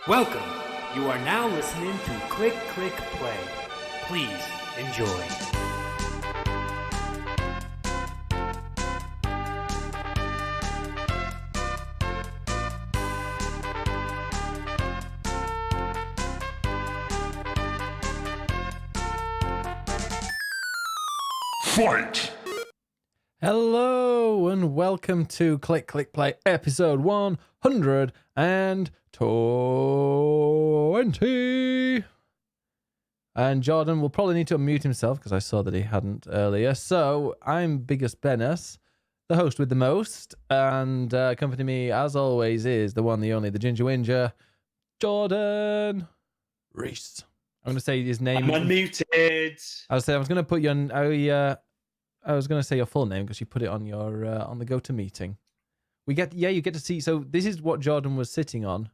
Welcome. You are now listening to Click Click Play. Please enjoy. Fight! Hello and welcome to Click Click Play episode 120. And Jordan will probably need to unmute himself because I saw that he hadn't earlier. So I'm BiggusBennus, the host with the most, and accompanying me as always is the one, the only, the Ginger Whinger, Jordan Reese. I'm going to say his name. I'm unmuted. I was going to put you on. I was going to say your full name because you put it on your on the GoToMeeting. You get to see. So this is what Jordan was sitting on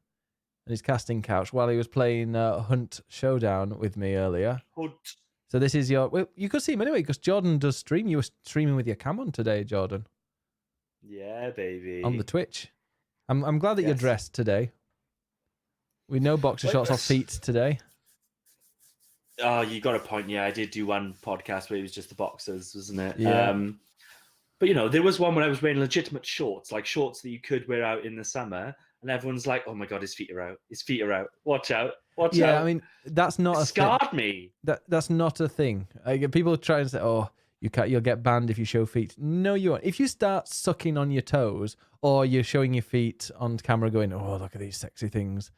his casting couch while he was playing Hunt Showdown with me earlier. Hunt. So this is your. Well, you could see him anyway because Jordan does stream. You were streaming with your cam on today, Jordan. Yeah, baby. On the Twitch. I'm glad that you're dressed today. With no boxer shorts or feet today. Oh, you got a point. Yeah, I did do one podcast where it was just the boxers, wasn't it? Yeah. But you know, there was one when I was wearing legitimate shorts, like shorts that you could wear out in the summer, and everyone's like, "Oh my god, his feet are out! His feet are out! Watch out! Watch out!" Yeah, I mean that's not a scarred thing. me. That's not a thing. People try and say, "Oh, you'll get banned if you show feet." No, you won't. If you start sucking on your toes or you're showing your feet on camera, going, "Oh, look at these sexy things,"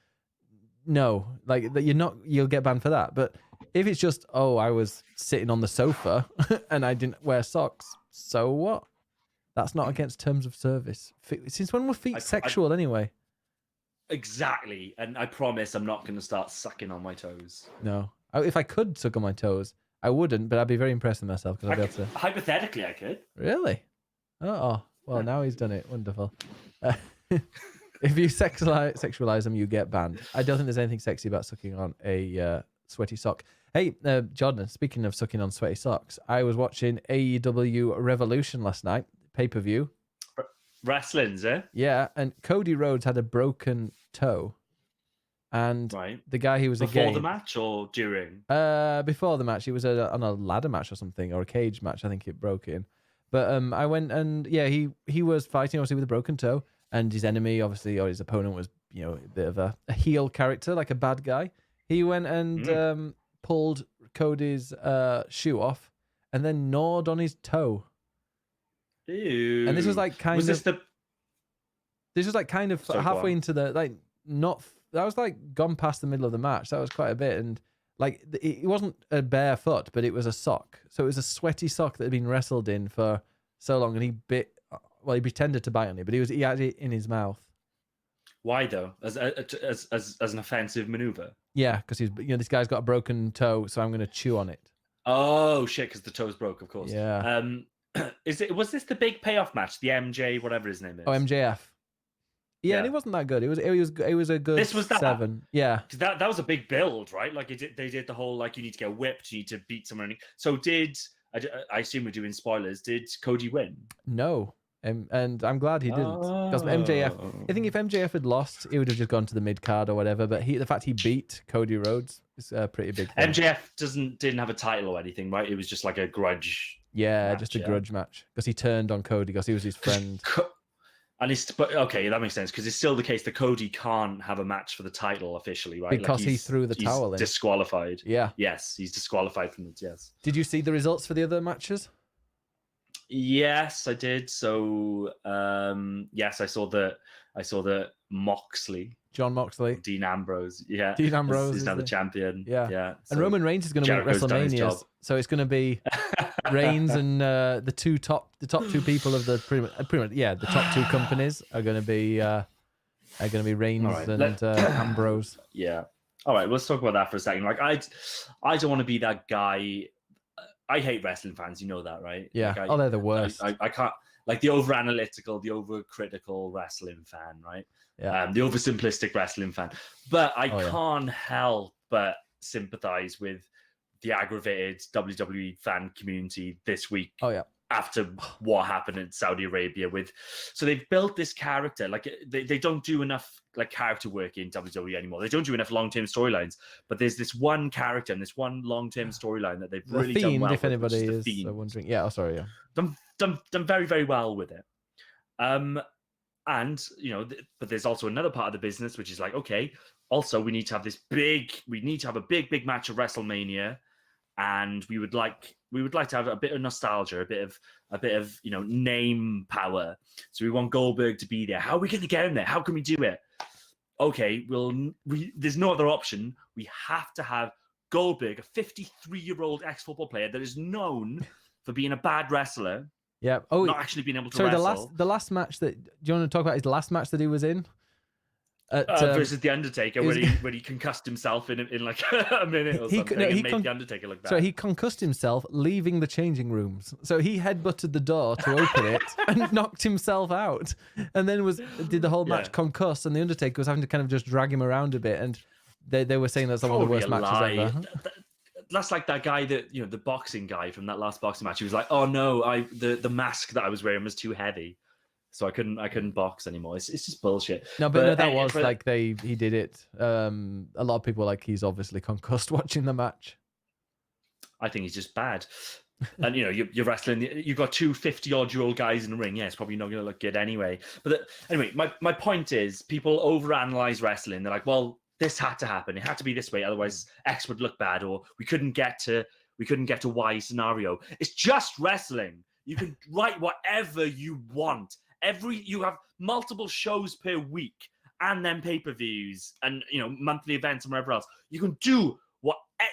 no, like that, you'll get banned for that. But if it's just, "Oh, I was sitting on the sofa and I didn't wear socks," so what? That's not against terms of service. Since when were feet sexual anyway? Exactly, and I promise I'm not going to start sucking on my toes. No. If I could suck on my toes, I wouldn't, but I'd be very impressed with myself because I'd be able to. Hypothetically, I could. Really? Oh, well, now he's done it. Wonderful. If you sexualize them, you get banned. I don't think there's anything sexy about sucking on a sweaty sock. Hey, Jordan, speaking of sucking on sweaty socks, I was watching AEW Revolution last night, pay-per-view. Wrestling's, eh? Yeah, and Cody Rhodes had a broken toe. And the guy he was before the match or during? Before the match. It was on a ladder match or something, or a cage match. I think it broke in. But I went and, yeah, he was fighting, obviously, with a broken toe. And his enemy, obviously, or his opponent was, a bit of a heel character, like a bad guy. He went and pulled Cody's shoe off and then gnawed on his toe. Ew. And this was like kind of Sorry, halfway into the that was like gone past the middle of the match. That was quite a bit, and like it wasn't a bare foot, but it was a sock. So it was a sweaty sock that had been wrestled in for so long, and he bit. Well, he pretended to bite on it, but he had it in his mouth. Why though? As an offensive maneuver? Yeah, because he's this guy's got a broken toe, so I'm going to chew on it. Oh shit! Because the toe's broke, of course. Yeah. Was this the big payoff match? The MJ, whatever his name is. Oh, MJF. Yeah, and it wasn't that good. It was a good. This was 7. Yeah. That was a big build, right? Like they did the whole like you need to get whipped, you need to beat someone. So I assume we're doing spoilers. Did Cody win? No. And I'm glad he didn't, because MJF. I think if MJF had lost, he would have just gone to the mid card or whatever. But the fact he beat Cody Rhodes is a pretty big thing. MJF didn't have a title or anything, right? It was just like a grudge. Yeah, match, just a grudge match because he turned on Cody because he was his friend. But okay, that makes sense because it's still the case that Cody can't have a match for the title officially, right? Because he threw the towel in. Disqualified. Yeah. Yes, he's disqualified from it. Yes. Did you see the results for the other matches? Yes, I did. So, yes, I saw that Moxley, John Moxley, Dean Ambrose. Yeah, Dean Ambrose is now the champion. Yeah, yeah. And Roman Reigns is going to win WrestleMania, so it's going to be Reigns and the top two people of the pretty much the top two companies are going to be Reigns and Ambrose. Yeah. All right, let's talk about that for a second. Like, I don't want to be that guy. I hate wrestling fans, you know that, right? Yeah. Like they're the worst. I can't, like the over-analytical, the over-critical wrestling fan, right? Yeah. The oversimplistic wrestling fan. But I can't help but sympathize with the aggravated WWE fan community this week. Oh, yeah. after what happened in Saudi Arabia so they've built this character. Like they don't do enough like character work in WWE anymore. They don't do enough long-term storylines, but there's this one character and this one long-term storyline that they've really done well if with, anybody which is wondering. Yeah, sorry, yeah. Done very, very well with it. And but there's also another part of the business which is like, okay, also we need to have a big match at WrestleMania, and we would like to have a bit of nostalgia, a bit of name power. So we want Goldberg to be there. How are we going to get him there? How can we do it? Okay, there's no other option. We have to have Goldberg, a 53-year-old ex-football player that is known for being a bad wrestler. Yeah. Not actually being able to wrestle. The last match that, do you want to talk about his last match that he was in? Versus the Undertaker, when he concussed himself in like a minute or something, and made the Undertaker look bad. So he concussed himself leaving the changing rooms. So he headbutted the door to open it and knocked himself out, and then did the whole match concussed, and the Undertaker was having to kind of just drag him around a bit, and they were saying that's one of the worst matches ever. That's like that guy that the boxing guy from that last boxing match. He was like, "Oh no, the mask that I was wearing was too heavy, so I couldn't box anymore." It's just bullshit. No, but that was like he did it. A lot of people were like, he's obviously concussed watching the match. I think he's just bad. And you're wrestling. You've got two 50-odd-year-old guys in the ring. Yeah, it's probably not going to look good anyway. But anyway, my point is, people overanalyze wrestling. They're like, well, this had to happen. It had to be this way, otherwise X would look bad, or we couldn't get to Y scenario. It's just wrestling. You can write whatever you want. You have multiple shows per week, and then pay-per-views, and monthly events and whatever else. You can do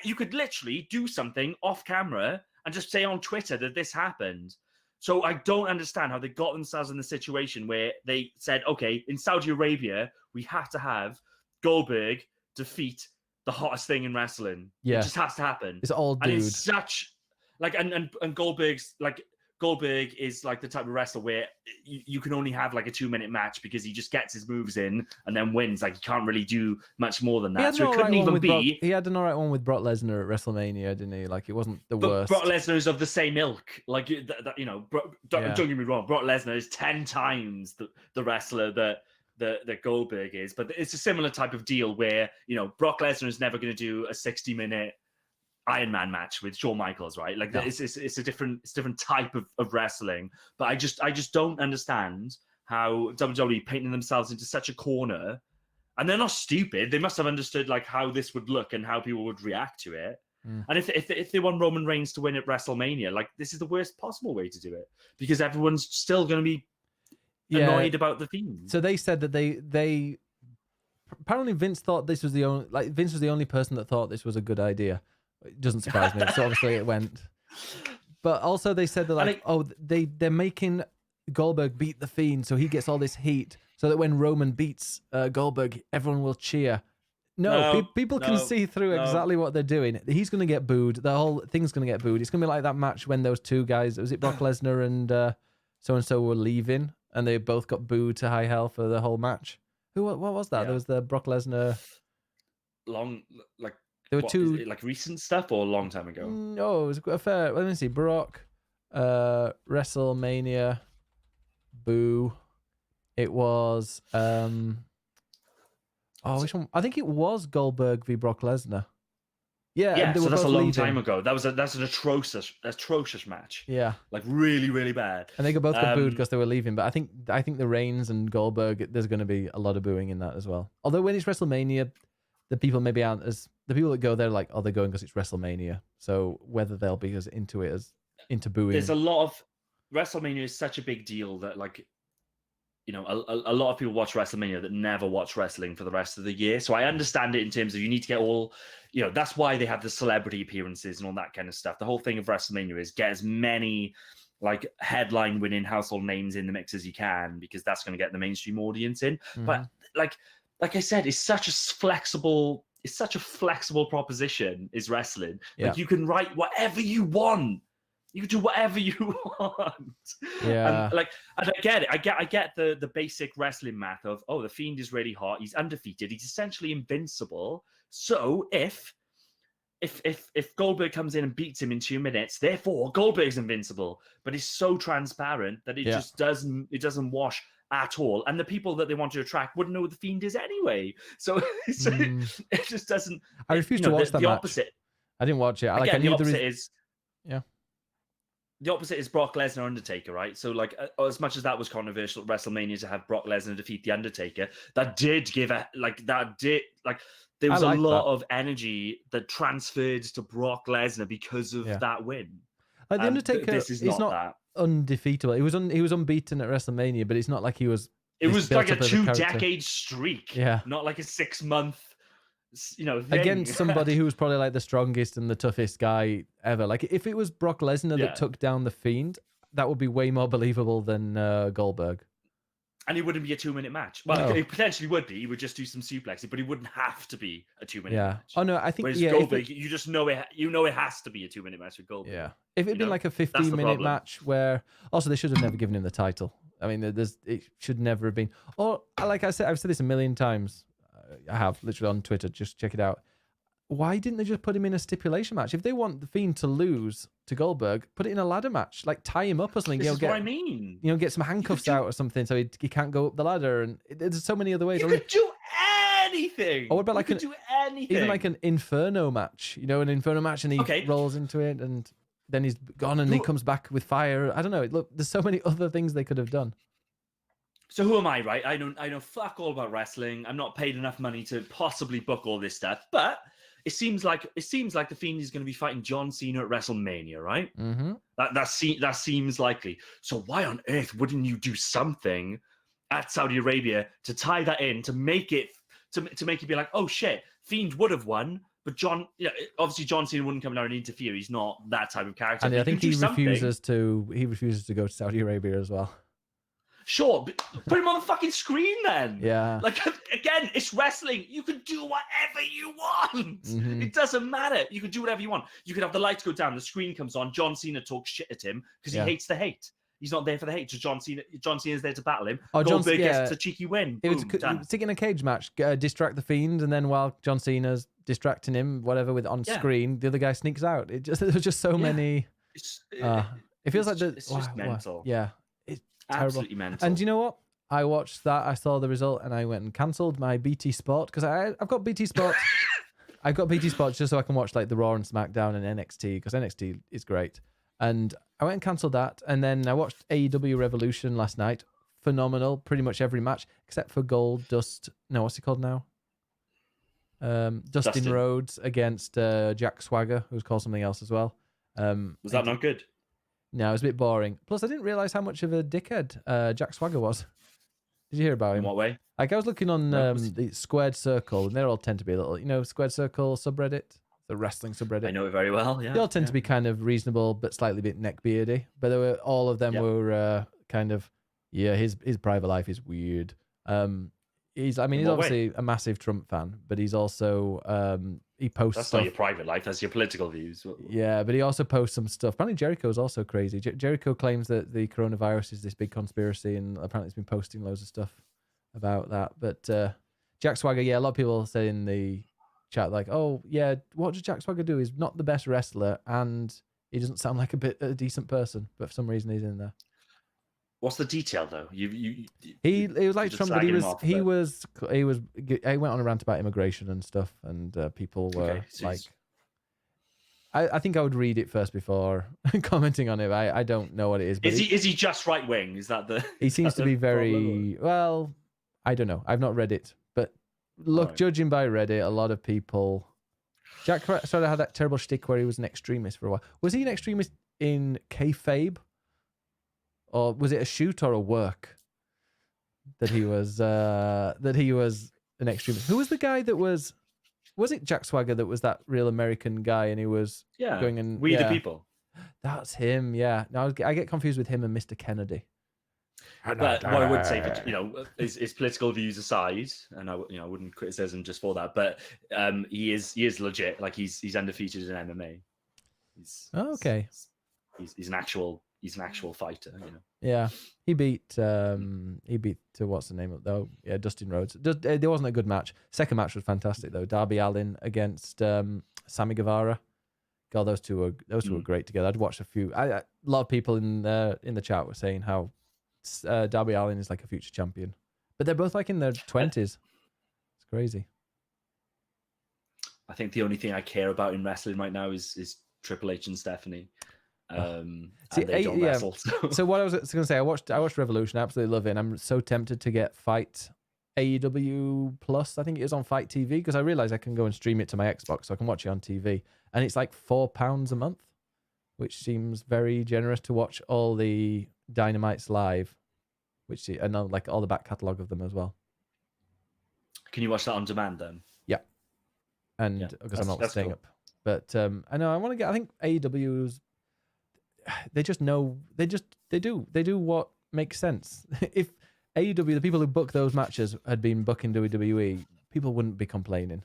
you could literally do something off camera and just say on Twitter that this happened. So I don't understand how they got themselves in the situation where they said, okay, in Saudi Arabia, we have to have Goldberg defeat the hottest thing in wrestling. Yeah. It just has to happen. It's all dude. And it's such like, and Goldberg is like the type of wrestler where you can only have like a 2-minute match because he just gets his moves in and then wins. Like, he can't really do much more than that. So it couldn't even be. He had an alright one with Brock Lesnar at WrestleMania, didn't he? Like, it wasn't the worst. Brock Lesnar is of the same ilk. Like, don't get me wrong. Brock Lesnar is 10 times the wrestler that Goldberg is, but it's a similar type of deal where Brock Lesnar is never going to do a 60-minute Iron Man match with Shawn Michaels, right? Like, no. It's a different type of wrestling. But I just don't understand how WWE painting themselves into such a corner. And they're not stupid. They must have understood like how this would look and how people would react to it. And if they want Roman Reigns to win at WrestleMania, like, this is the worst possible way to do it, because everyone's still going to be annoyed about the theme. So they said that they apparently Vince thought this was the only person that thought this was a good idea. It doesn't surprise me. So obviously it went. But also they said that they're making Goldberg beat the Fiend, so he gets all this heat, so that when Roman beats Goldberg, everyone will cheer. People can see through exactly what they're doing. He's going to get booed. The whole thing's going to get booed. It's going to be like that match when those two guys, was it Brock Lesnar and so-and-so were leaving, and they both got booed to high hell for the whole match. What was that? Yeah. There was the Brock Lesnar... There were two... Is it like recent stuff or a long time ago? No, it was a fair... Let me see. Brock, WrestleMania, boo. It was... which one? I think it was Goldberg v. Brock Lesnar. Yeah, so that's a long time ago. That's an atrocious match. Yeah, like really, really bad. And they both got booed because they were leaving. But I think the Reigns and Goldberg, there's going to be a lot of booing in that as well. Although when it's WrestleMania, the people maybe aren't as the people that go there like, oh, they're going because it's WrestleMania. So whether they'll be as into it as into booing, there's a lot of WrestleMania is such a big deal that like. A lot of people watch WrestleMania that never watch wrestling for the rest of the year. So I understand it in terms of you need to get all, that's why they have the celebrity appearances and all that kind of stuff. The whole thing of WrestleMania is get as many like headline winning household names in the mix as you can, because that's going to get the mainstream audience in. Mm-hmm. But like I said, it's such a flexible proposition is wrestling. Yeah. Like, you can write whatever you want. You can do whatever you want. Yeah. And I get it. I get the basic wrestling math of, the Fiend is really hot. He's undefeated. He's essentially invincible. So if if Goldberg comes in and beats him in 2 minutes, therefore Goldberg's invincible. But it's so transparent that it just doesn't wash at all. And the people that they want to attract wouldn't know who the Fiend is anyway. So it just doesn't. I refuse to watch that the match. Opposite. I didn't watch it. Again, I knew the opposite there is. Yeah. The opposite is Brock Lesnar Undertaker, right? So, like, as much as that was controversial at WrestleMania to have Brock Lesnar defeat the Undertaker, that did give there was a lot of energy that transferred to Brock Lesnar because of that win. Like the Undertaker, this is not that. Undefeatable. He was unbeaten at WrestleMania, but it's not like he was. It was like a 2-decade streak, not like a 6-month. Thing. Against somebody who was probably like the strongest and the toughest guy ever. Like if it was Brock Lesnar that took down the Fiend, that would be way more believable than Goldberg. And it wouldn't be a 2-minute match. Well, it potentially would be. He would just do some suplexing, but it wouldn't have to be a 2-minute match. Oh no, I think whereas Goldberg, you just know it. You know it has to be a 2-minute match with Goldberg. Yeah, if it'd been like a 15-minute match where also they should have never given him the title. I mean, it should never have been. Or like I said, I've said this a million times. I have literally on Twitter. Just check it out. Why didn't they just put him in a stipulation match? If they want the Fiend to lose to Goldberg, put it in a ladder match. Like tie him up or something. This is what I mean. Get some handcuffs out or something so he can't go up the ladder. And there's so many other ways. You could do anything. Or what about do anything? Even like an Inferno match. An Inferno match and he rolls into it and then he's gone and he comes back with fire. I don't know. Look, there's so many other things they could have done. So who am I, right? I know fuck all about wrestling. I'm not paid enough money to possibly book all this stuff. But it seems like the Fiend is going to be fighting John Cena at WrestleMania, right? Mm-hmm. That seems likely. So why on earth wouldn't you do something at Saudi Arabia to tie that in to make it be like, oh shit, Fiend would have won, but obviously John Cena wouldn't come down and interfere. He's not that type of character. And I think he refuses to go to Saudi Arabia as well. Sure, but put him on the fucking screen then. Yeah. Like, again, it's wrestling. You can do whatever you want. Mm-hmm. It doesn't matter. You can do whatever you want. You could have the lights go down, the screen comes on, John Cena talks shit at him because he hates the hate. He's not there for the hate. So John Cena's there to battle him. Goldberg gets a cheeky win. It was stick in a cage match, distract the Fiend, and then while John Cena's distracting him, whatever, with on screen, the other guy sneaks out. There was just so many. It feels like it's just mental. Yeah. Terrible. Absolutely mental. And you know what? I watched that. I saw the result, and I went and cancelled my BT Sport because I've got BT Sport. I've got BT Sport just so I can watch like the Raw and SmackDown and NXT because NXT is great. And I went and cancelled that, and then I watched AEW Revolution last night. Phenomenal, pretty much every match except for Dust. No, what's he called now? Dustin Rhodes against Jack Swagger, who's called something else as well. Was that not good? No, it was a bit boring. Plus, I didn't realize how much of a dickhead Jack Swagger was. Did you hear about him? In what way? Like, I was looking on the Squared Circle, and they all tend to be a little, Squared Circle subreddit, the wrestling subreddit. I know it very well, yeah. They all tend to be kind of reasonable, but slightly bit neckbeardy. But all of them were kind of, his private life is weird. He's obviously a massive Trump fan, but he's also he posts. That's stuff. not your private life. That's your political views. Yeah, but he also posts some stuff. Apparently, Jericho's also crazy. Jericho claims that the coronavirus is this big conspiracy, and apparently, he's been posting loads of stuff about that. But Jack Swagger, a lot of people say in the chat like, "Oh, yeah, what does Jack Swagger do? He's not the best wrestler, and he doesn't sound like a decent person, but for some reason, he's in there." What's the detail though? He was like Trump, but he went on a rant about immigration and stuff, and people were I think I would read it first before commenting on it. I don't know what it is. But is he just right wing? Is that the? He seems to be very well. I don't know. I've not read it, but look, judging by Reddit, a lot of people. Jack sort of had that terrible shtick where he was an extremist for a while. Was he an extremist in kayfabe? Or was it a shoot or a work that he was an extremist? Who was the guy that was it Jack Swagger that was that real American guy and he was going and We the People? That's him, yeah. Now I get confused with him and Mr. Kennedy. But what I would say, his political views aside, and I wouldn't criticize him just for that, but he is legit. Like he's undefeated in MMA. He's an actual fighter, Yeah, he beat what's the name of though? Yeah, Dustin Rhodes. There wasn't a good match. Second match was fantastic though. Darby Allin against Sammy Guevara. God, those two were great together. I'd watched a few. A lot of people in the chat were saying how Darby Allin is like a future champion, but they're both like in their 20s. It's crazy. I think the only thing I care about in wrestling right now is Triple H and Stephanie. And they don't wrestle. So what I was going to say, I watched Revolution. I absolutely love it. And I'm so tempted to get Fight AEW Plus. I think it is on Fight TV, because I realize I can go and stream it to my Xbox, so I can watch it on TV. And it's like £4 a month, which seems very generous to watch all the Dynamites live, and like all the back catalogue of them as well. Can you watch that on demand then? Yeah. And because I'm not staying up. But I know I want to get. I think AEW's. They just know. They do what makes sense. If AEW, the people who book those matches, had been booking WWE, people wouldn't be complaining.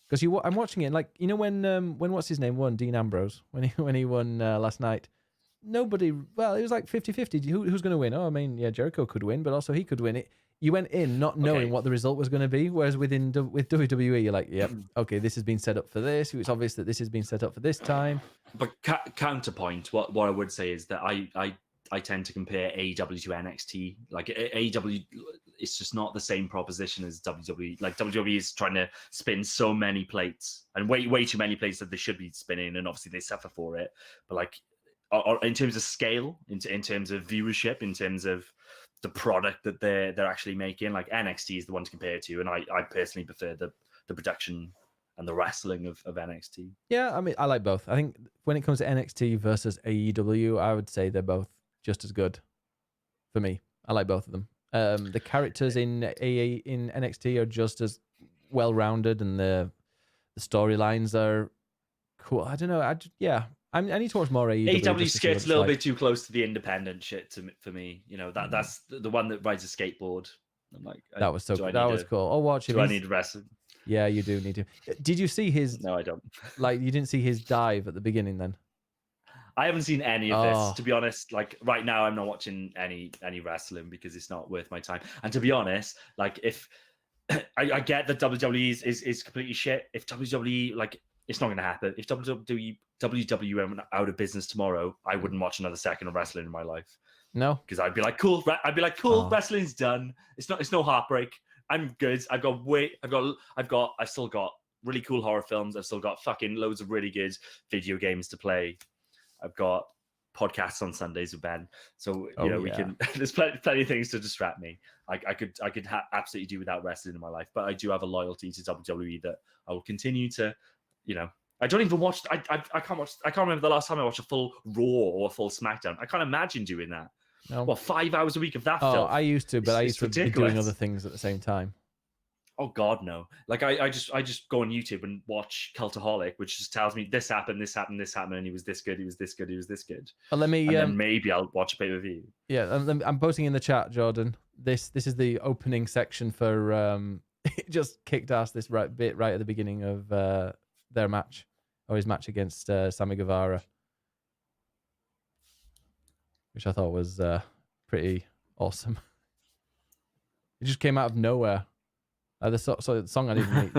Because I'm watching it, like, you know, when what's his name won, Dean Ambrose, when he won last night. Nobody. Well, it was like 50-50. Who's going to win? Oh, I mean, yeah, Jericho could win, but also he could win it. You went in not knowing what the result was going to be, whereas with WWE, you're like, yep, okay, this has been set up for this. It's obvious that this has been set up for this time. But counterpoint, what I would say is that I tend to compare AEW to NXT. Like AEW, it's just not the same proposition as WWE. Like WWE is trying to spin so many plates, and way too many plates that they should be spinning, and obviously they suffer for it. But like, in terms of scale, in terms of viewership, in terms of the product that they're actually making, like NXT is the one to compare to, and I personally prefer the production and the wrestling of NXT. Yeah, I mean, I like both. I think when it comes to NXT versus AEW, I would say they're both just as good for me. I like both of them. The characters in NXT are just as well rounded, and the storylines are cool. I don't know. I need to watch more AEW. AEW skirts a little bit too close to the independent shit for me. You know, that's the one that rides a skateboard. I'm like, that was so cool. That was cool. I'll watch it. Do I need to wrestle? Yeah, you do need to. Did you see his? No, I don't. Like, you didn't see his dive at the beginning then? I haven't seen any of this, to be honest. Like, right now, I'm not watching any wrestling because it's not worth my time. And to be honest, like, if I get that WWE is completely shit. If WWE, like, it's not going to happen. If WWE went out of business tomorrow, I wouldn't watch another second of wrestling in my life. No, because I'd be like, cool. Wrestling's done. It's no heartbreak. I'm good. I've still got really cool horror films. I've still got fucking loads of really good video games to play. I've got podcasts on Sundays with Ben. So, we can, there's plenty of things to distract me. I could absolutely do without wrestling in my life, but I do have a loyalty to WWE that I will continue to, I don't even watch. I can't remember the last time I watched a full Raw or a full SmackDown. I can't imagine doing that. No. Well, 5 hours a week of that. Oh, I used to, but I used to be doing other things at the same time. Oh God, no! Like I just go on YouTube and watch Cultaholic, which just tells me this happened, and he was this good, he was this good, he was this good. Well, let me. And then maybe I'll watch a pay-per-view. Yeah, I'm posting in the chat, Jordan. This is the opening section for. It just kicked ass this right at the beginning of their match, or his match against Sammy Guevara, which I thought was pretty awesome. It just came out of nowhere. The song I didn't make.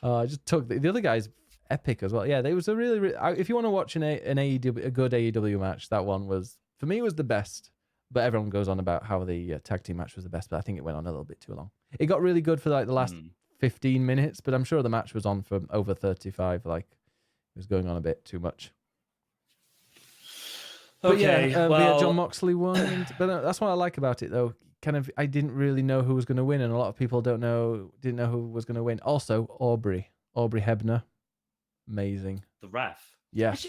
I just took the other guy's epic as well. Yeah, there was a really if you want to watch a good AEW match, that one was, for me, was the best. But everyone goes on about how the tag team match was the best, but I think it went on a little bit too long. It got really good for like the last 15 minutes, but I'm sure the match was on for over 35. Like, it was going on a bit too much. Okay, but John Moxley won. But that's what I like about it, though. Kind of, I didn't really know who was going to win, and a lot of people didn't know who was going to win. Also, Aubrey Hebner, amazing. The ref. Yes.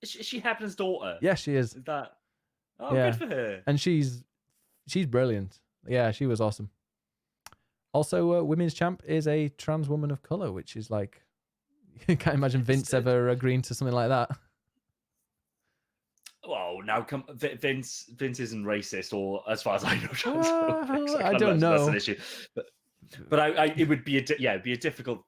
Is she Hebner's daughter? Yes, she is. Is that? Oh, yeah. Good for her. And she's brilliant. Yeah, she was awesome. Also, women's champ is a trans woman of color, which is like, you can't imagine Vince ever agreeing to something like that. Well, now Vince isn't racist, or as far as I know, I don't know. That's an issue, but it would be it'd be a difficult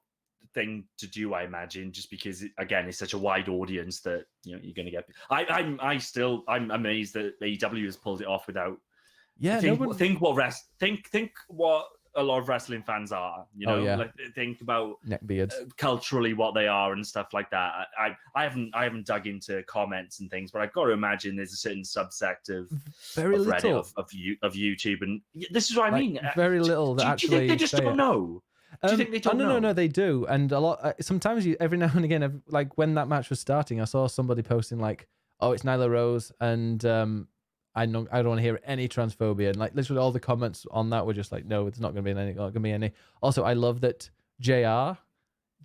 thing to do, I imagine, just because again, it's such a wide audience that you're going to get. I'm amazed that AEW has pulled it off without. Yeah, think what a lot of wrestling fans are. You know, like think about neckbeards, culturally what they are and stuff like that. I haven't dug into comments and things, but I've got to imagine there's a certain subsect of Reddit of YouTube, and this is what I mean. Very little that do you think they just don't know? Do you think they don't know? No, they do. And a lot. Sometimes every now and again, like when that match was starting, I saw somebody posting like, "Oh, it's Nyla Rose," and I don't want to hear any transphobia. And like literally all the comments on that were just like, "No, it's not going to be any." Also, I love that JR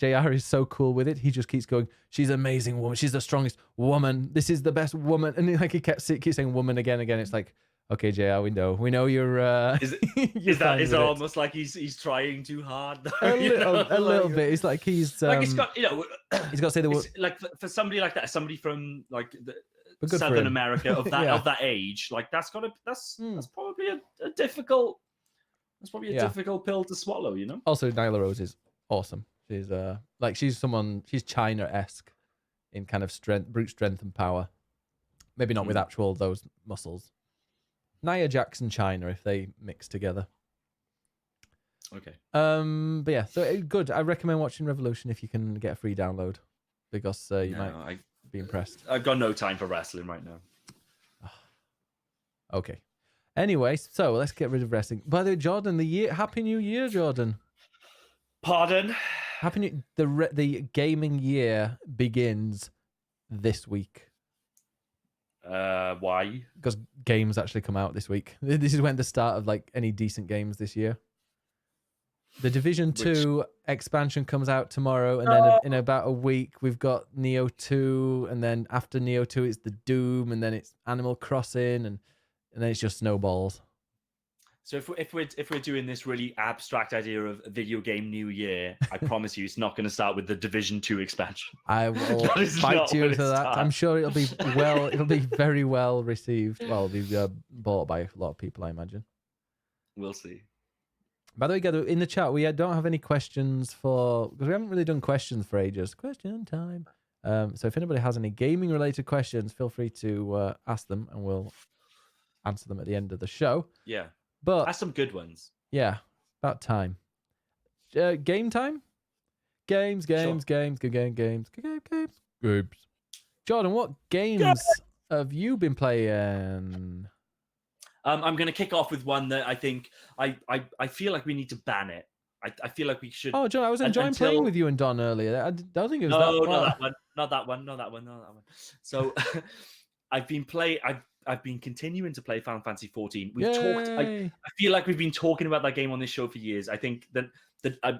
is so cool with it. He just keeps going, "She's an amazing woman. She's the strongest woman. This is the best woman." And like he keeps saying "woman" again. It's like, okay, JR, we know you're. Is that almost like he's trying too hard? Though, a little bit. It's like he's like he's got he's got to say the word. Like for somebody like that, somebody from like Southern America of that of that age, like that's probably a difficult. That's probably a difficult pill to swallow, you know. Also, Nyla Rose is awesome. She's she's China-esque in kind of brute strength and power. Maybe not with actual those muscles. Nia Jax and China if they mix together. Okay. But yeah, so good. I recommend watching Revolution if you can get a free download, because you might be impressed. I've got no time for wrestling right now. Okay. Anyway, so let's get rid of wrestling. By the way, Jordan, Happy New Year, Jordan. Pardon? The gaming year begins this week. Why? Because games actually come out this week. This is when the start of like any decent games this year. The Division 2 expansion comes out tomorrow, and then in about a week we've got Neo 2, and then after Neo 2 it's the Doom, and then it's Animal Crossing, and then it's just snowballs. So if we're doing this really abstract idea of a video game new year, I promise you it's not going to start with the Division 2 expansion. I will fight you for that. I'm sure it'll be very well received. Well, it'll be bought by a lot of people, I imagine. We'll see. By the way, Gado, in the chat, we don't have any questions because we haven't really done questions for ages. Question time. So if anybody has any gaming related questions, feel free to ask them, and we'll answer them at the end of the show. Yeah. But that's some good ones. Yeah, about time. Game time? Games. Jordan, what games have you been playing? I'm going to kick off with one that I think I feel like we need to ban it. I feel like we should. Oh, John, I was enjoying playing with you and Don earlier. I don't think it was not that one. So I've been continuing to play Final Fantasy 14. We've talked. I feel like we've been talking about that game on this show for years. I think that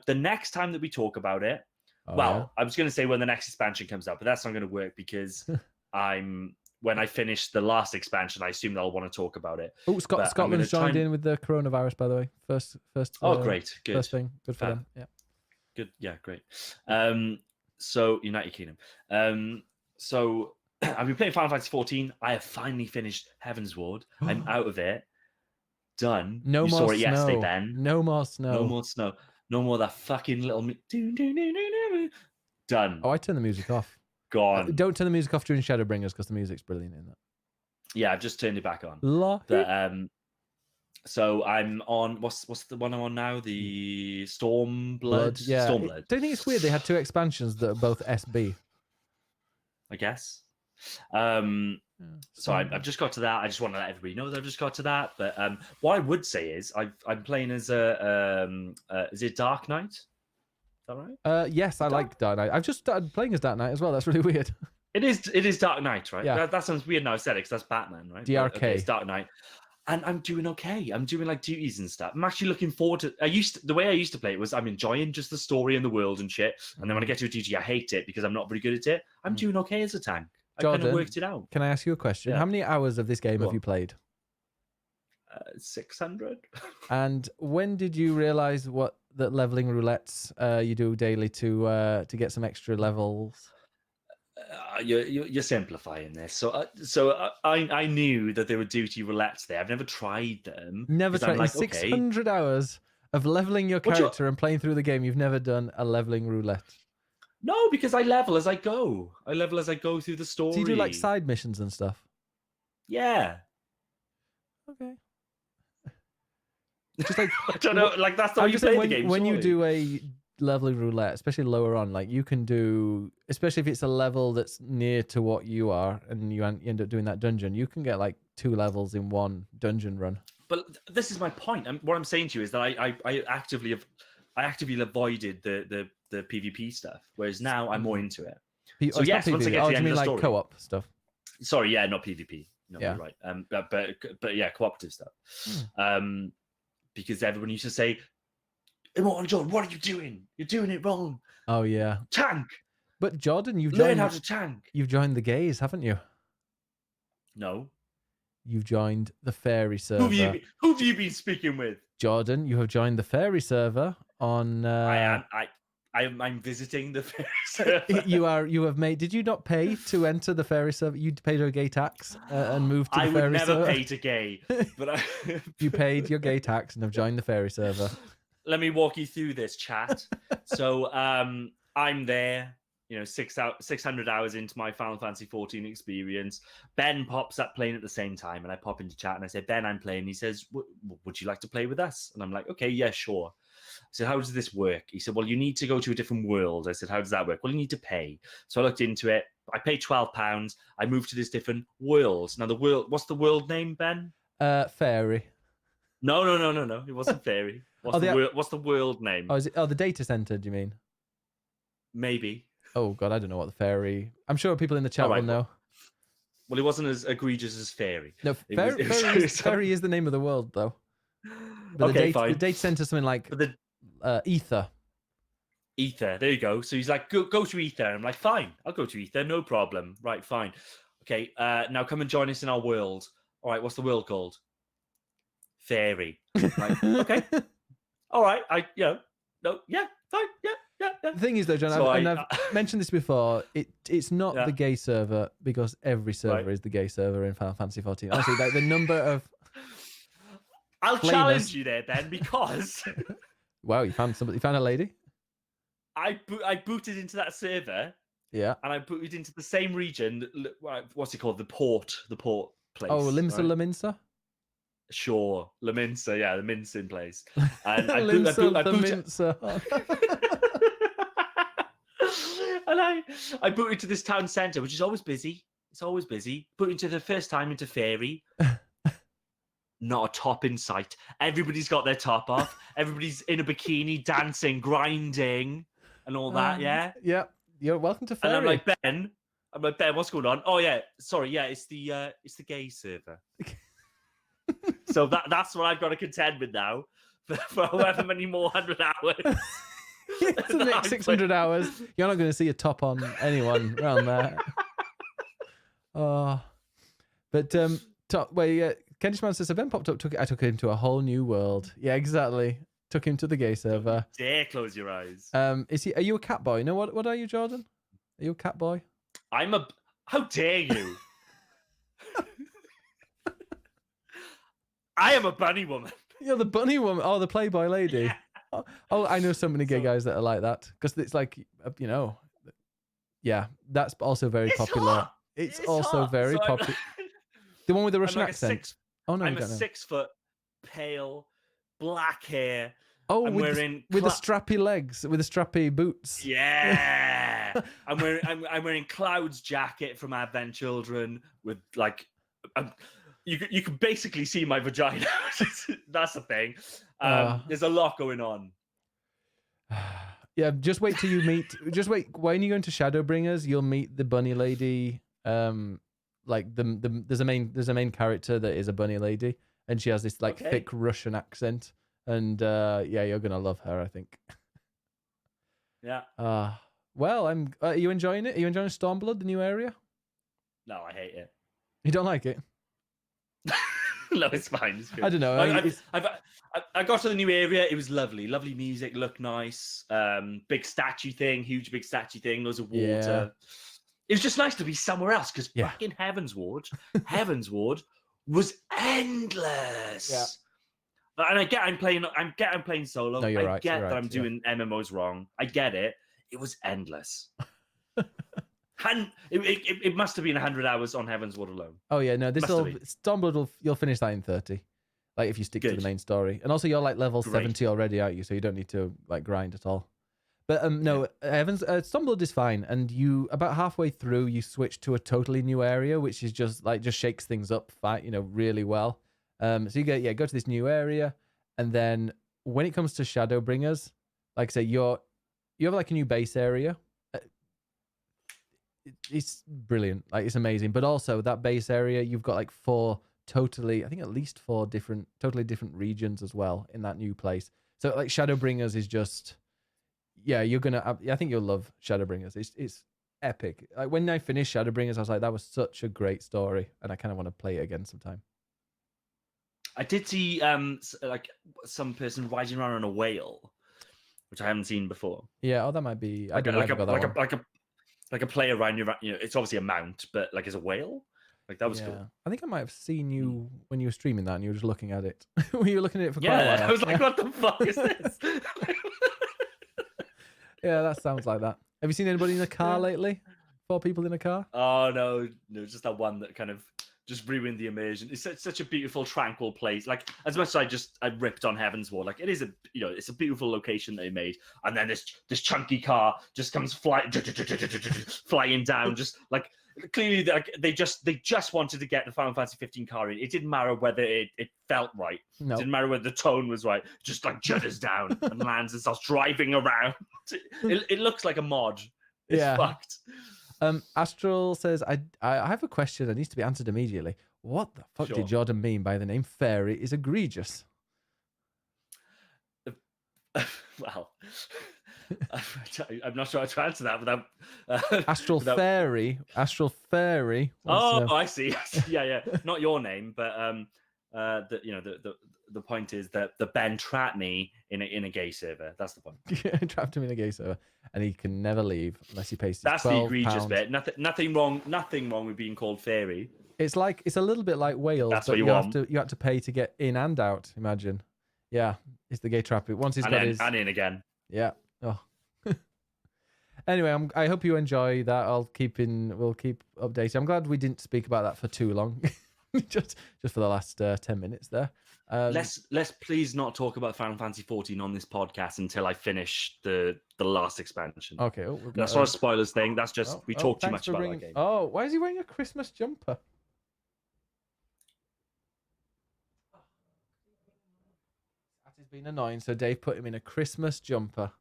the next time that we talk about it, I was going to say when the next expansion comes out, but that's not going to work because when I finish the last expansion, I assume they'll want to talk about it. Oh, Scotland's joined in with the coronavirus, by the way. First. Oh, great, good. First thing, good for them. Yeah, good. Yeah, great. So United Kingdom. So I've been playing Final Fantasy 14. I have finally finished Heaven's Ward. I'm out of it. Done. No more saw snow. It yesterday, Ben. No more snow. No more snow. No more that fucking little. Done. Oh, I turned the music off. Gone. Don't turn the music off during Shadowbringers because the music's brilliant in that. Yeah, I've just turned it back on. So I'm on what's the one I'm on now? The Stormblood. Yeah. Stormblood. Don't you think it's weird? They had two expansions that are both SB. I guess. So I've just got to that. I just want to let everybody know that I've just got to that. But what I would say is I'm playing as is it Dark Knight? Is that right? Yes, I like Dark Knight. I've just started playing as Dark Knight as well. That's really weird. It is Dark Knight, right? Yeah. That sounds weird now I said it because that's Batman, right? DRK. Okay, it's Dark Knight. And I'm doing okay. I'm doing like duties and stuff. I'm actually looking forward to. The way I used to play it was I'm enjoying just the story and the world and shit. And then when I get to a duty, I hate it because I'm not very good at it. I'm doing okay as a tank. Jordan, I kind of worked it out. Can I ask you a question? Yeah. How many hours of this game have you played? 600. And when did you realize that leveling roulettes you do daily to get some extra levels? You're simplifying this. So I knew that there were duty roulettes there. I've never tried them. Never tried. Like, 600 hours of leveling your character and playing through the game. You've never done a leveling roulette. No, because I level as I go. I level as I go through the story. So you do like side missions and stuff? Yeah. Okay. Just like I don't know. Like that's the way I'm you just play saying the game. when you surely. do a level roulette, especially lower on, like you can do, especially if it's a level that's near to what you are, and you end up doing that dungeon, you can get like 2 levels in one dungeon run. But this is my point. What I'm saying to you is that I actively avoided the PvP stuff, whereas now I'm more into it. So It's yes, not once I PvP. get Oh, to do the you end mean of the like story. co-op stuff? Sorry, yeah, not PvP. No, Yeah. you're right. But yeah, cooperative stuff. Because everyone used to say, Immortal Jordan, what are you doing? You're doing it wrong. Oh yeah. Tank. But Jordan, Learn how to tank. You've joined the gays, haven't you? No. You've joined the fairy server. Who have you been speaking with? Jordan, you have joined the fairy server on. I'm visiting the fairy server. You have made. Did you not pay to enter the fairy server? You paid your gay tax and moved to the fairy server. I would never pay to gay, but you paid your gay tax and have joined the fairy server. Let me walk you through this, chat. So I'm there, 600 hours into my Final Fantasy 14 experience. Ben pops up playing at the same time, and I pop into chat and I say, Ben, I'm playing. He says, would you like to play with us? And I'm like, okay, yeah, sure. I said, how does this work? He said, well, you need to go to a different world. I said, how does that work? Well, you need to pay. So I looked into it. I paid £12. I moved to this different world. Now, what's the world name, Ben? Fairy. No. It wasn't fairy. What's the world name? Oh, is it? Oh, the data center, do you mean? Maybe. Oh, God, I don't know what the fairy... I'm sure people in the chat will know. Well, it wasn't as egregious as fairy. No, fairy is the name of the world, though. But okay, fine. The data center is something like Ether. Ether, there you go. So he's like, go to Ether. I'm like, fine, I'll go to Ether, no problem. Right, fine. Okay, now come and join us in our world. All right, what's the world called? Fairy. Like, okay. All right, fine, yeah. The thing is, though, John, So I've mentioned this before. It's not the gay server because every server is the gay server in Final Fantasy 14. Honestly, like the number of. I'll challenge you there, Ben, because. Wow, you found somebody. You found a lady. I booted into that server. Yeah. And I booted into the same region. What's it called? The port place. Oh, Limsa right? Laminsa. Sure, Laminsa, yeah, the mincing place. And I booted to this town centre, which is always busy. It's always busy. Booted into the first time into Fairy. Not a top in sight. Everybody's got their top off. Everybody's in a bikini, dancing, grinding, and all that. Yeah. Yeah. You're welcome to Fairy. And I'm like Ben, what's going on? Oh yeah, sorry, yeah, it's the gay server. So that's what I've got to contend with now for however many more 100 hours. It's the next 600 hours. You're not going to see a top on anyone around there. Oh, but Kenishman says, so Ben popped up. I took him to a whole new world. Yeah, exactly. Took him to the gay server. Dare close your eyes. Are you a cat boy? No, what are you, Jordan? Are you a cat boy? How dare you? I am a bunny woman. You're the bunny woman. Oh, the Playboy lady. Yeah. Oh, I know so many gay guys that are like that because it's like, yeah, that's also very popular. Hot. It's also hot. very popular. The one with the Russian accent. I'm a 6 foot, pale, black hair. Oh, with the strappy legs, with the strappy boots. Yeah. I'm wearing Cloud's jacket from Advent Children with like. You can basically see my vagina. That's the thing. There's a lot going on. Yeah, just wait till you meet. Just wait. When you go into Shadowbringers, you'll meet the bunny lady. Like there's a main character that is a bunny lady, and she has this thick Russian accent. And you're gonna love her, I think. Yeah. Well, are you enjoying it? Are you enjoying Stormblood, the new area? No, I hate it. You don't like it? No, it's fine. It's good. I don't know. I got to the new area. It was lovely. Lovely music. Looked nice. Big statue thing. Huge big statue thing. Loads of water. Yeah. It was just nice to be somewhere else because back in Heavensward was endless. Yeah. And I get I'm playing solo. No, you're right. I get that I'm doing MMOs wrong. I get it. It was endless. And it must have been 100 hours on Heavensward alone. Oh yeah, no. Stormblood you'll finish that in 30. Like if you stick to Good. the main story, and also you're like level Great. 70 already, aren't you? So you don't need to like grind at all. But no, Evans, Stormblood is fine, and you about halfway through you switch to a totally new area, which is just shakes things up, really well. So you go to this new area, and then when it comes to Shadowbringers, like I say, you have like a new base area. It's brilliant, like it's amazing. But also that base area, you've got like at least four totally different regions as well in that new place. So like Shadowbringers is just. Yeah, I think you'll love Shadowbringers. It's epic. Like when I finished Shadowbringers, I was like, that was such a great story, and I kind of want to play it again sometime. I did see like some person riding around on a whale, which I haven't seen before. Yeah, that might be. I don't know. Like a player riding around. It's obviously a mount, but like as a whale. Like that was cool. I think I might have seen you when you were streaming that, and you were just looking at it. You were looking at it for quite a while. I was like, what the fuck is this? Yeah, that sounds like that. Have you seen anybody in a car lately? 4 people in a car? Oh no, just that one that kind of just ruined the immersion. It's such a beautiful, tranquil place. Like as much as I ripped on Heaven's Wall, like it is it's a beautiful location they made, and then this chunky car just comes flying down, just like clearly they just wanted to get the Final Fantasy 15 car in. It didn't matter whether it felt right. No. It didn't matter whether the tone was right. Just like judders down and lands and starts driving around. It looks like a mod. It's fucked. Astral says, I have a question that needs to be answered immediately. What the fuck did Jordan mean by the name Fairy is egregious? Well, I'm not sure how to answer that without Astral Fairy. I see. Yeah. Not your name, but the point is that the Ben trapped me in a gay server. That's the point. Trapped him in a gay server, and he can never leave unless he pays. That's the egregious bit. Nothing wrong with being called fairy. It's a little bit like Wales. That's what you want. You have to pay to get in and out. Imagine. Yeah, it's the gay trap. Once he's and in again. Yeah. Oh. Anyway, I hope you enjoy that. We'll keep updating. I'm glad we didn't speak about that for too long. just for the last 10 minutes there. Let's please not talk about Final Fantasy 14 on this podcast until I finish the last expansion. Okay. That's not a spoilers thing. That's just we talk too much about that game. Oh, why is he wearing a Christmas jumper? That has been annoying. So Dave put him in a Christmas jumper.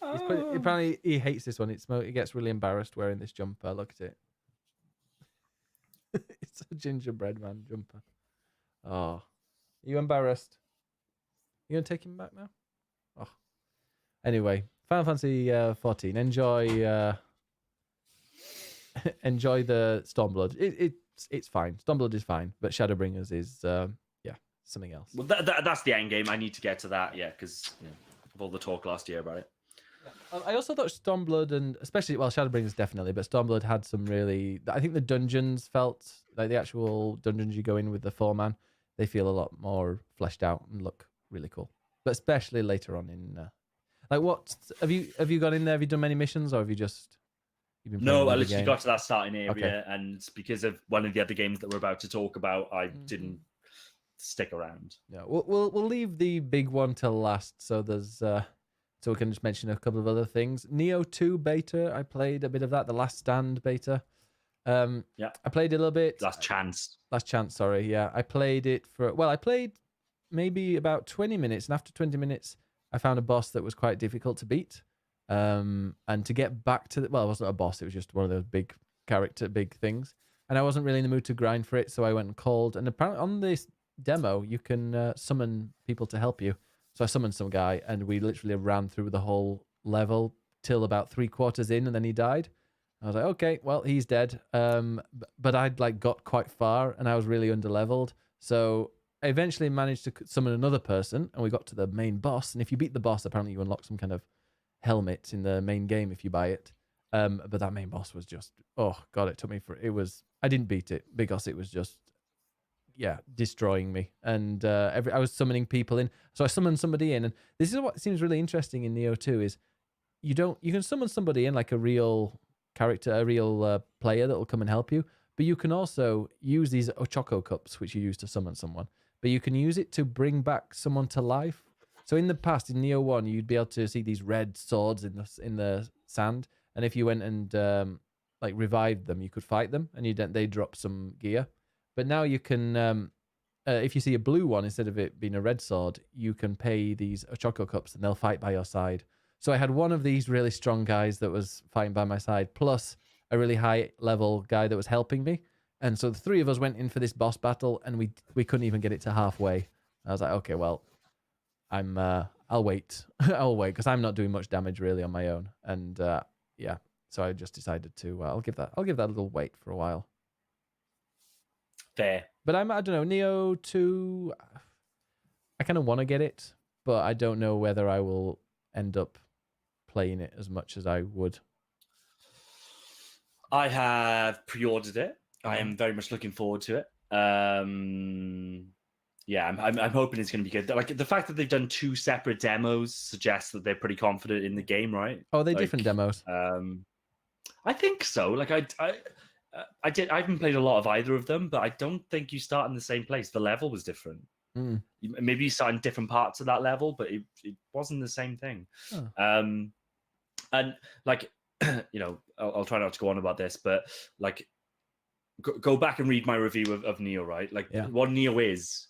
Apparently he hates this one. He gets really embarrassed wearing this jumper. Look at it. It's a gingerbread man jumper. Oh, are you embarrassed? You gonna take him back now? Oh, anyway, Final Fantasy 14. Enjoy the Stormblood. It's fine. Stormblood is fine, but Shadowbringers is something else. Well, that's the end game. I need to get to that, because of all the talk last year about it. I also thought Stormblood and especially Shadowbringers definitely, but Stormblood had some really. I think the dungeons felt like the actual dungeons you go in with the 4-man. They feel a lot more fleshed out and look really cool. But especially later on in, what have you gone in there? Have you done many missions, or have you just? No, I literally got to that starting area, and because of one of the other games that we're about to talk about, I didn't stick around. Yeah, we'll leave the big one till last. So there's. So we can just mention a couple of other things. Neo 2 beta, I played a bit of that. The Last Stand beta. I played a little bit. Last Chance, sorry. Yeah, I played it I played maybe about 20 minutes. And after 20 minutes, I found a boss that was quite difficult to beat. And to get back to it wasn't a boss. It was just one of those big things. And I wasn't really in the mood to grind for it. So I went and called. And apparently on this demo, you can summon people to help you. So I summoned some guy, and we literally ran through the whole level till about 3/4 in, and then he died. I was like, okay, well, he's dead. But I'd got quite far, and I was really underleveled. So I eventually managed to summon another person, and we got to the main boss. And if you beat the boss, apparently you unlock some kind of helmet in the main game if you buy it. But that main boss was just, oh god, it took me I didn't beat it because it was just. Destroying me. And I was summoning people in. So I summoned somebody in, and this is what seems really interesting in Neo 2 is you can summon somebody in like a real character, a real player that will come and help you, but you can also use these Ochoko cups, which you use to summon someone. but you can use it to bring back someone to life. So in the past, in Neo 1, you'd be able to see these red swords in the sand, and if you went and like revived them, you could fight them, and they drop some gear. But now you can, if you see a blue one instead of it being a red sword, you can pay these Choco Cups, and they'll fight by your side. So I had one of these really strong guys that was fighting by my side, plus a really high level guy that was helping me. And so the three of us went in for this boss battle, and we couldn't even get it to halfway. I was like, okay, well, I'll wait. I'll wait because I'm not doing much damage really on my own. And yeah, so I just decided to I'll give that a little wait for a while. Fair. But I don't know, Neo 2, I kind of want to get it, but I don't know whether I will end up playing it as much as I would. I have pre-ordered it. I am very much looking forward to it. Yeah, I'm hoping it's going to be good. Like the fact that they've done 2 separate demos suggests that they're pretty confident in the game, right? Oh, they're different demos. I think so. Like I haven't played a lot of either of them, but I don't think you start in the same place. The level was different. Maybe you start in different parts of that level, but it wasn't the same thing. And like, you know, I'll try not to go on about this, but like, go back and read my review of Neo, right? Like, what Neo is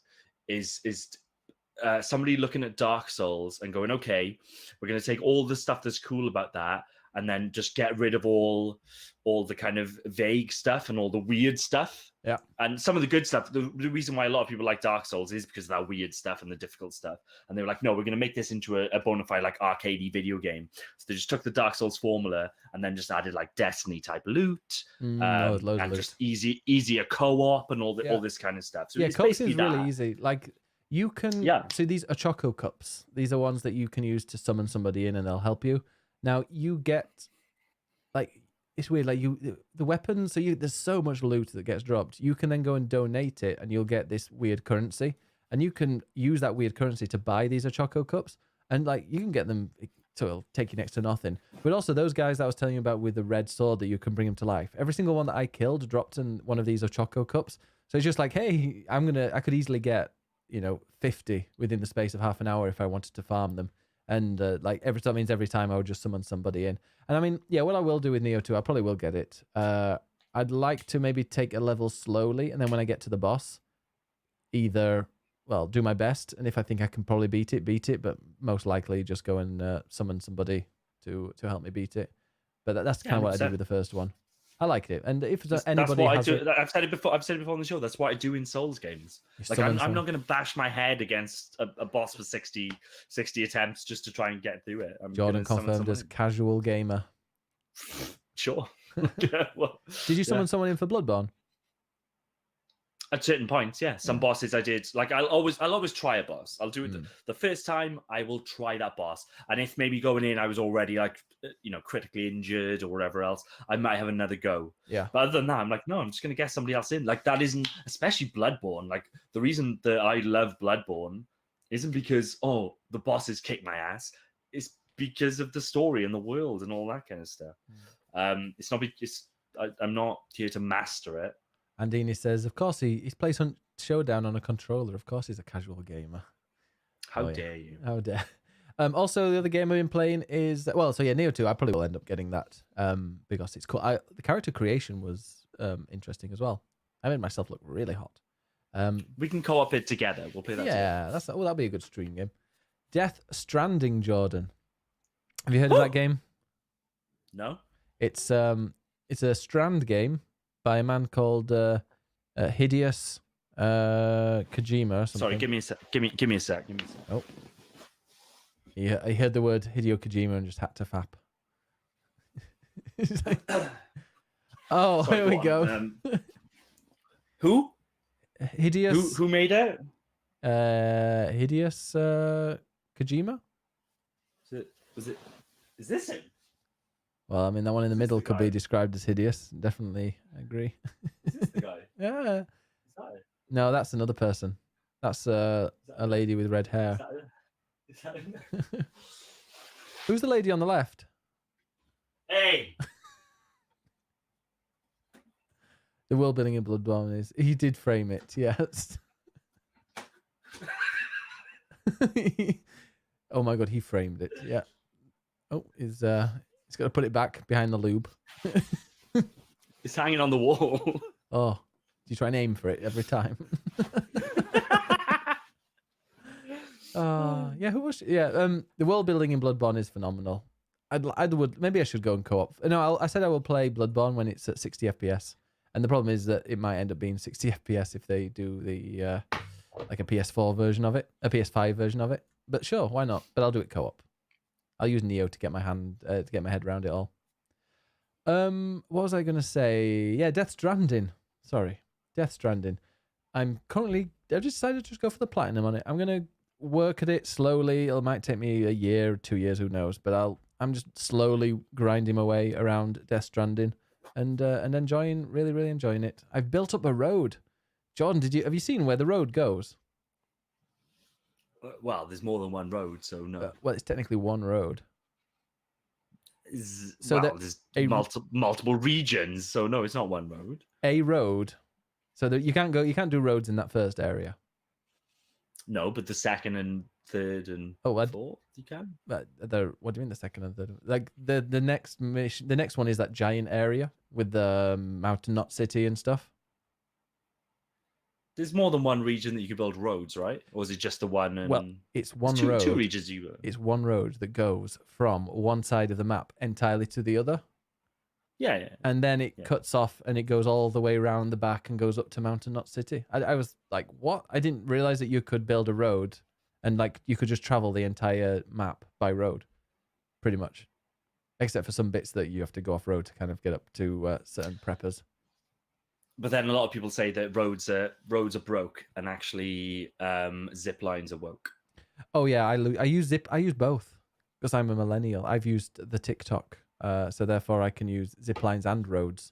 somebody looking at Dark Souls and going, okay, we're going to take all the stuff that's cool about that and then just get rid of all the kind of vague stuff and all the weird stuff. Yeah. And some of the good stuff, the reason why a lot of people like Dark Souls is because of that weird stuff and the difficult stuff. And they were like, no, we're going to make this into a bona fide like arcadey video game. So they just took the Dark Souls formula and then just added like Destiny type loot, loads of and loot. just easier co-op and all this kind of stuff. So co-op is really easy. Like you can, so these are Choco Cups. These are ones that you can use to summon somebody in and they'll help you. Now you get, like, it's weird, like the weapons, so there's so much loot that gets dropped. You can then go and donate it and you'll get this weird currency. And you can use that weird currency to buy these Choco Cups. And like you can get them, so it'll take you next to nothing. But also those guys that I was telling you about with the red sword that you can bring them to life. Every single one that I killed dropped in one of these Choco Cups. So it's just like, hey, I could easily get, 50 within the space of half an hour if I wanted to farm them. And like that means every time I would just summon somebody in. And I mean, yeah, what I will do with Neo 2, I probably will get it. I'd like to maybe take a level slowly, and then when I get to the boss, either, well, do my best, and if I think I can probably beat it, but most likely just go and summon somebody to help me beat it. But that's kind of what I did with the first one. I liked it, and if anybody has it, I've said it before on the show. That's what I do in Souls games. Like I'm not going to bash my head against a boss for 60 attempts just to try and get through it. Jordan confirmed as casual gamer. Sure. Well, did you summon someone in for Bloodborne? At certain points, yeah. Some bosses I did. Like I'll always try a boss. I'll do it the first time. I will try that boss, and if maybe going in I was already like critically injured or whatever else, I might have another go. Yeah. But other than that, I'm like, no, I'm just gonna get somebody else in. Like that isn't, especially Bloodborne. Like the reason that I love Bloodborne isn't because the bosses kick my ass. It's because of the story and the world and all that kind of stuff. It's not because I'm not here to master it. Andini says, of course, he plays Showdown on a controller. Of course, he's a casual gamer. How dare you? How dare. Also, the other game I've been playing is, Neo 2. I probably will end up getting that because it's cool. The character creation was interesting as well. I made myself look really hot. We can co-op it together. We'll play that together. That'll be a good stream game. Death Stranding, Jordan. Have you heard of that game? No. It's a Strand game by a man called Hideous Kojima or something. Sorry, give me a sec. Oh. He heard the word Hideo Kojima and just had to fap. Sorry, here we go. Who? Hideous. Who made it? Hideous Kojima? Is this him? Well, I mean, that one in the middle could be described as hideous. Definitely agree. Is this the guy? Yeah. Is that it? No, that's another person. That's a lady with red hair. Is that him? Who's the lady on the left? Hey! The world building in Bloodborne is... He did frame it, yes. Oh my god, he framed it. Yeah. Oh, he's got to put it back behind the lube. It's hanging on the wall. Oh, do you try and aim for it every time? Yeah, who was? Yeah, the world building in Bloodborne is phenomenal. Maybe I should go and co-op. No, I said I will play Bloodborne when it's at 60 FPS, and the problem is that it might end up being 60 FPS if they do the like a PS4 version of it, a PS5 version of it. But sure, why not? But I'll do it co-op. I'll use Neo to get my head around it all. What was I gonna say? Yeah, Death Stranding. Sorry, Death Stranding. I've decided to just go for the platinum on it. I'm gonna work at it slowly. It might take me a year, 2 years, who knows? But I'm just slowly grinding my way around Death Stranding and really enjoying it. I've built up a road. Jordan, have you seen where the road goes? Well, there's more than one road, so no. Well, it's technically one road. There's multiple regions, so no, it's not one road. A road, so that you can't do roads in that first area. No, but the second and third and fourth, you can. What do you mean the second and third? Like the next mission, the next one is that giant area with the Mountain Knot City and stuff. There's more than one region that you can build roads, right? Or is it just the one? Well, it's one road. Two regions It's one road that goes from one side of the map entirely to the other. Yeah. And then it cuts off and it goes all the way around the back and goes up to Mountain Knot City. I was like, what? I didn't realize that you could build a road and like you could just travel the entire map by road, pretty much. Except for some bits that you have to go off road to kind of get up to certain preppers. But then a lot of people say that roads are broke and actually zip lines are woke. Oh yeah, I use both because I'm a millennial. I've used the TikTok, so therefore I can use zip lines and roads.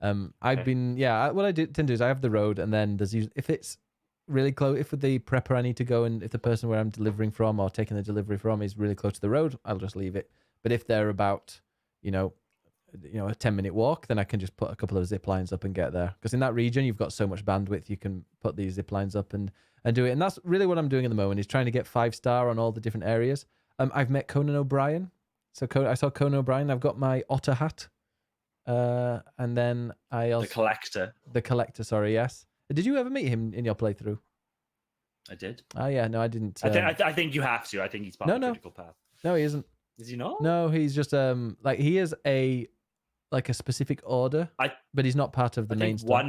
What I tend to do is I have the road, and then if it's really close, if with the prepper I need to go, and if the person where I'm delivering from or taking the delivery from is really close to the road, I'll just leave it. But if they're about, a 10-minute walk, then I can just put a couple of zip lines up and get there. Because in that region, you've got so much bandwidth, you can put these zip lines up and do it. And that's really what I'm doing at the moment, is trying to get 5-star on all the different areas. I've met Conan O'Brien. So I saw Conan O'Brien. I've got my otter hat. And then I also... The collector, sorry, yes. Did you ever meet him in your playthrough? I did. Oh, yeah, no, I didn't. I think you have to. I think he's part of the critical path. No, he isn't. Is he not? No, he's just he is a specific order, but he's not part of the main stuff.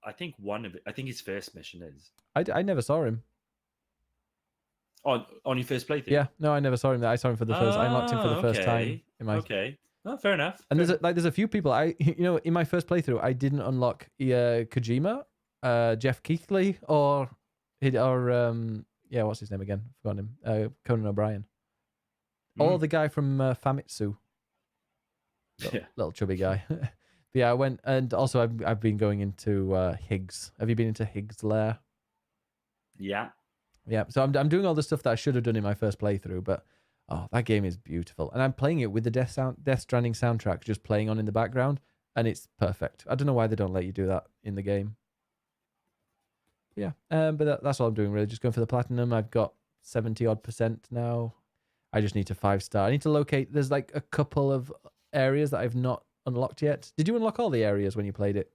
I think one of it. I think his first mission is. I never saw him. On your first playthrough? Yeah, no, I never saw him. I saw him for the first. I unlocked him for the first time in my. Okay. Oh, fair enough. And there's a few people in my first playthrough I didn't unlock Kojima, Jeff Keighley, or what's his name again? Forgotten him. Conan O'Brien. Or the guy from Famitsu. Little chubby guy. But yeah, I went, and also I've been going into Higgs. Have you been into Higgs' lair? Yeah. Yeah. So I'm doing all the stuff that I should have done in my first playthrough, but that game is beautiful, and I'm playing it with the Death Stranding soundtrack just playing on in the background, and it's perfect. I don't know why they don't let you do that in the game. Yeah. But that's all I'm doing really. Just going for the platinum. I've got 70% now. I just need to 5-star. I need to locate. There's like a couple of areas that I've not unlocked yet. Did you unlock all the areas when you played it?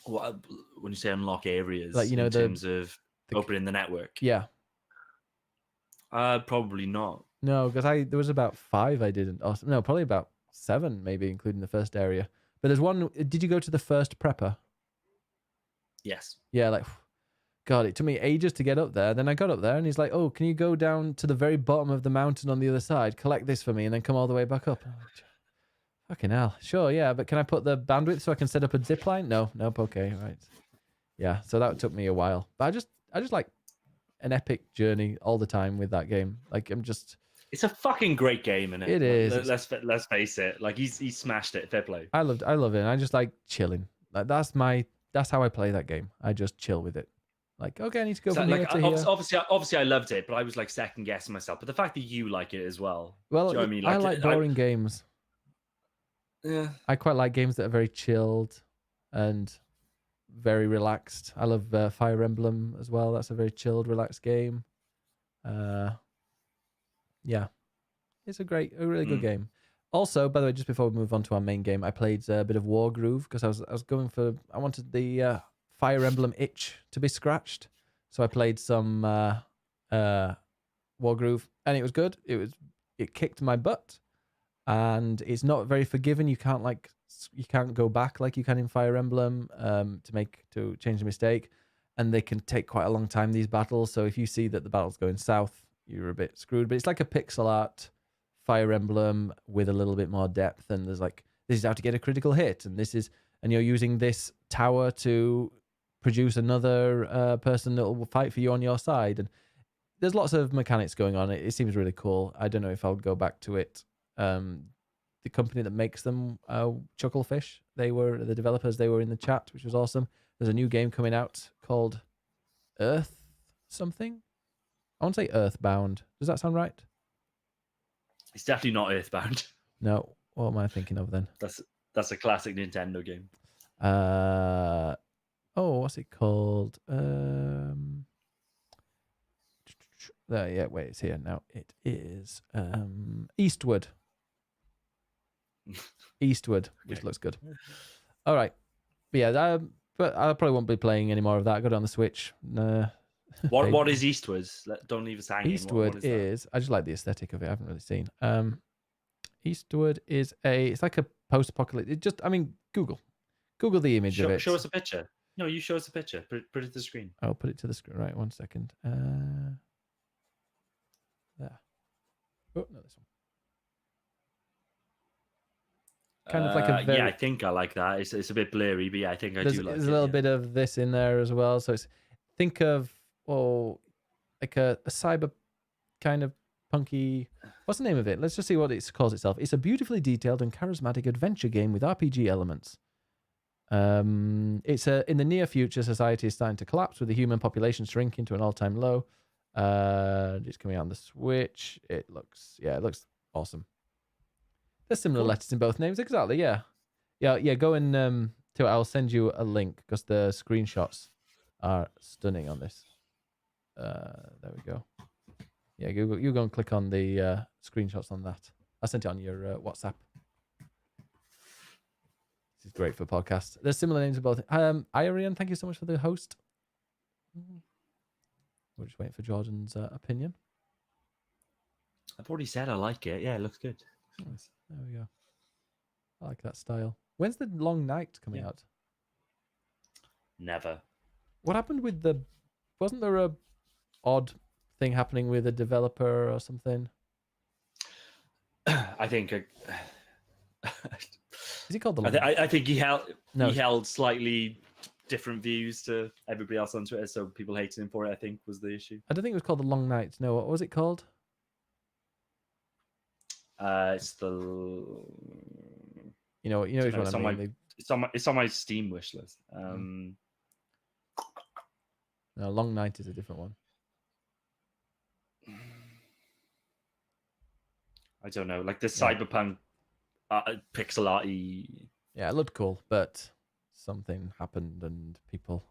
What, when you say unlock areas, like in terms of opening the network? Yeah. Probably not. No, because there was about 5 I didn't. No, probably about 7 maybe, including the first area. But there's one. Did you go to the first prepper? Yes. Yeah, God, it took me ages to get up there. Then I got up there and he's like, oh, can you go down to the very bottom of the mountain on the other side, collect this for me, and then come all the way back up? Fucking hell. Sure, yeah, but can I put the bandwidth so I can set up a zip line? No, nope, okay, right. Yeah, so that took me a while. But I just like an epic journey all the time with that game. It's a fucking great game, isn't it? It is. Let's face it. Like he smashed it. Fair play. I love it. And I just like chilling. Like that's how I play that game. I just chill with it. Like, okay, I need to go from here to here. Obviously, I loved it, but I was like second guessing myself. But the fact that you like it as well. Well, do you know what I mean? I like boring games. Yeah. I quite like games that are very chilled, and very relaxed. I love Fire Emblem as well. That's a very chilled, relaxed game. Yeah, it's a really good game. Also, by the way, just before we move on to our main game, I played a bit of Wargroove because I wanted the Fire Emblem itch to be scratched, so I played some Wargroove, and it was good. It kicked my butt, and it's not very forgiving. You can't go back like you can in Fire Emblem to change the mistake, and they can take quite a long time, these battles. So if you see that the battle's going south, you're a bit screwed. But it's like a pixel art Fire Emblem with a little bit more depth, and there's like, this is how to get a critical hit, and you're using this tower to produce another person that will fight for you on your side, and there's lots of mechanics going on. It seems really cool. I don't know if I'll go back to it. The company that makes them, Chucklefish, they were the developers. They were in the chat, which was awesome. There's a new game coming out called Earth something. I want to say Earthbound. Does that sound right? It's definitely not Earthbound. No. What am I thinking of then? That's a classic Nintendo game. What's it called? Wait, it's here now. It is Eastward. Eastward, which looks good. All right. But yeah, but I probably won't be playing any more of that. I got it on the Switch. What is Eastwards? Don't leave us hanging. Eastward what is I just like the aesthetic of it. I haven't really seen. Eastward is it's like a post-apocalyptic. Google the image of it. Show us a picture. No, you show us a picture. Put it to the screen. I'll put it to the screen. Right, 1 second. There. Oh, no, this one. Kind of like a very... Yeah, I think I like that. It's a bit blurry, but yeah, I think I do like it. There's a little bit of this in there as well. So think of like a cyber kind of punky. What's the name of it? Let's just see what it calls itself. It's a beautifully detailed and charismatic adventure game with RPG elements. It's in the near future, society is starting to collapse with the human population shrinking to an all-time low. It's coming out on the Switch. It looks awesome. There's similar letters in both names. Exactly. Yeah. Go and to it. I'll send you a link because the screenshots are stunning on this. There we go. Yeah, Google. You go and click on the screenshots on that. I sent it on your WhatsApp. This is great for podcasts. There's similar names in both. Irian, thank you so much for the host. We're just waiting for Jordan's opinion. I've already said I like it. Yeah, it looks good. Nice. There we go. I like that style. When's the Long Night coming out? Never. What happened with wasn't there a odd thing happening with a developer or something? I think. Is he called the Long Night? I think he held slightly different views to everybody else on Twitter, so people hated him for it. I think was the issue. I don't think it was called the Long Night. No, what was it called? It's the. You know which one I mean. It's on my Steam wish list. No, Long Night is a different one. I don't know, like the cyberpunk pixel arty. Yeah, it looked cool, but something happened and people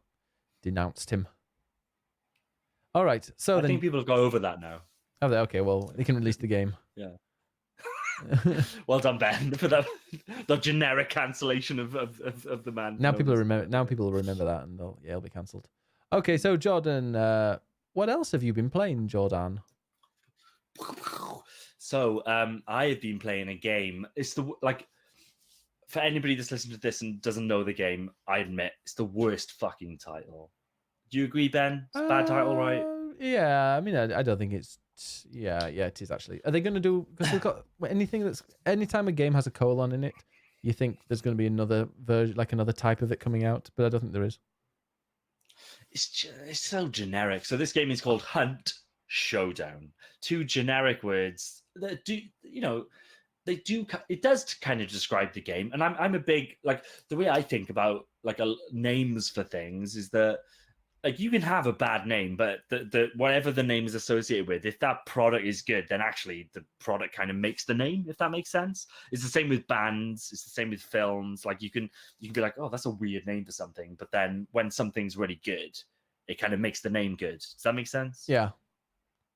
denounced him. All right, so I think people have got over that now. Have they? Okay, well, they can release the game. Yeah. Well done, Ben, for the generic cancellation of the man. Now people remember. Now people will remember that, and it'll be cancelled. Okay, so Jordan, what else have you been playing, Jordan? So I have been playing a game. It's for anybody that's listening to this and doesn't know the game, I admit it's the worst fucking title. Do you agree, Ben? It's a bad title, right? Yeah, I mean, I don't think it's. Yeah, it is actually. Are they going to do? Because they've got anytime a game has a colon in it, you think there's going to be another version, like another type of it coming out, but I don't think there is. It's so generic. So this game is called Hunt Showdown. Two generic words that it does kind of describe the game. And I'm a big, like, the way I think about names for things is that like you can have a bad name, but the whatever the name is associated with, if that product is good, then actually the product kind of makes the name, if that makes sense. It's the same with bands, it's the same with films. Like you can be like, oh, that's a weird name for something, but then when something's really good, it kind of makes the name good. Does that make sense? Yeah.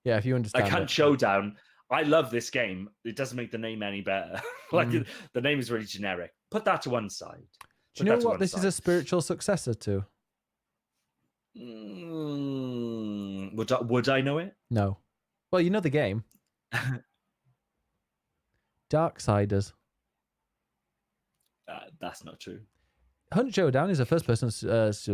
Yeah, if you understand. Like Hunt Showdown, I love this game. It doesn't make the name any better. Like the name is really generic. Put that to one side. Do you know what this is a spiritual successor to? Would I know it? No. Well, you know the game. Darksiders. That's not true. Hunt Showdown is a first-person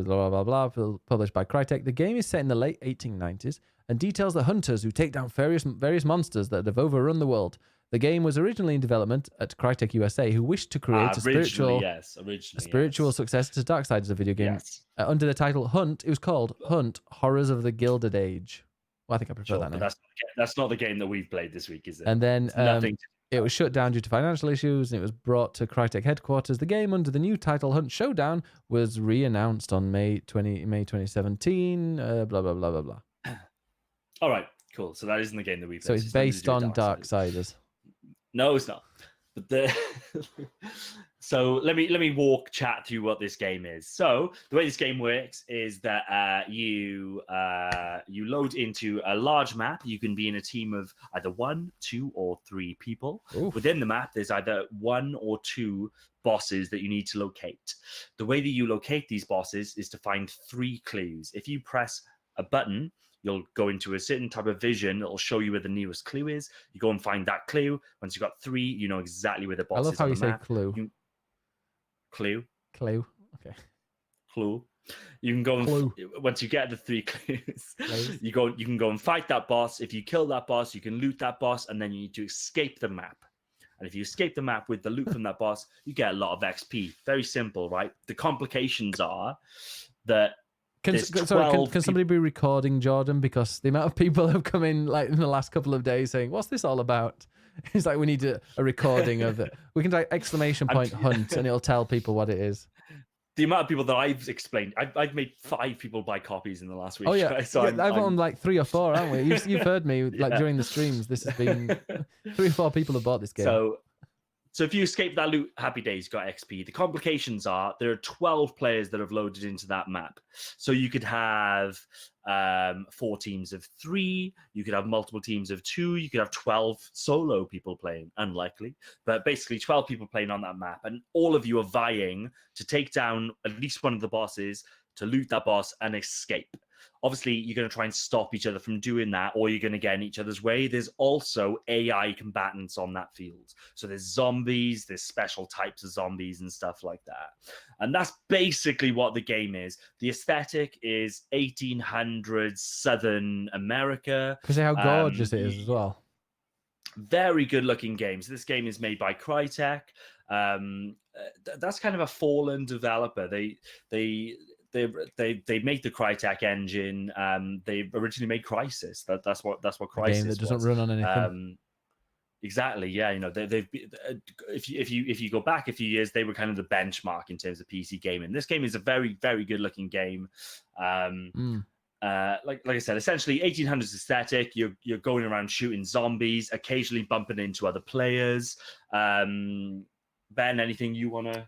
blah, blah, blah, blah, published by Crytek. The game is set in the late 1890s and details the hunters who take down various monsters that have overrun the world. The game was originally in development at Crytek USA, who wished to create a spiritual successor to Darksiders, a video game. Yes. Under the title Hunt, it was called Hunt: Horrors of the Gilded Age. Well, I think I prefer that name. That's not the game that we've played this week, is it? And then it was shut down due to financial issues, and it was brought to Crytek headquarters. The game, under the new title Hunt Showdown, was re-announced on May 2017. Blah blah blah blah blah. All right, cool. So that isn't the game that we played. So it's based on Darksiders. No, it's not. But so let me chat through what this game is. So the way this game works is that you load into a large map. You can be in a team of either 1, 2, or 3 people. Oof. Within the map, there's either 1 or 2 bosses that you need to locate. The way that you locate these bosses is to find 3 clues. If you press a button, you'll go into a certain type of vision. It'll show you where the nearest clue is. You go and find that clue. Once you've got 3, you know exactly where the boss is. I love how you say map. clue. Clue. Okay. Clue. You can go and once you get the 3 clues, you can go and fight that boss. If you kill that boss, you can loot that boss, and then you need to escape the map. And if you escape the map with the loot from that boss, you get a lot of XP. Very simple, right? The complications are that can somebody be recording Jordan, because the amount of people have come in like in the last couple of days saying, "What's this all about?" It's like we need a recording of it. We can type !hunt and it'll tell people what it is. The amount of people that I've explained, I've made 5 people buy copies in the last week. Oh yeah, so I've on like 3 or 4, haven't we? You've heard me like during the streams. This has been 3 or 4 people have bought this game. So if you escape that loot, happy days, got XP. The complications are there are 12 players that have loaded into that map. So you could have 4 teams of 3. You could have multiple teams of 2. You could have 12 solo people playing. Unlikely. But basically 12 people playing on that map. And all of you are vying to take down at least one of the bosses, to loot that boss and escape. Obviously, you're going to try and stop each other from doing that, or you're going to get in each other's way. There's also AI combatants on that field. So there's zombies, there's special types of zombies and stuff like that. And that's basically what the game is. The aesthetic is 1800s Southern America. Because how gorgeous it is as well. Very good looking game. So this game is made by Crytek. That's kind of a fallen developer. They make the Crytek engine. They originally made Crysis. That's what Crysis game that doesn't run on anything. Exactly. Yeah. You know, they've if you go back a few years, they were kind of the benchmark in terms of PC gaming. This game is a very, very good looking game. Like I said, essentially 1800s aesthetic. You're going around shooting zombies, occasionally bumping into other players. Ben, anything you want to?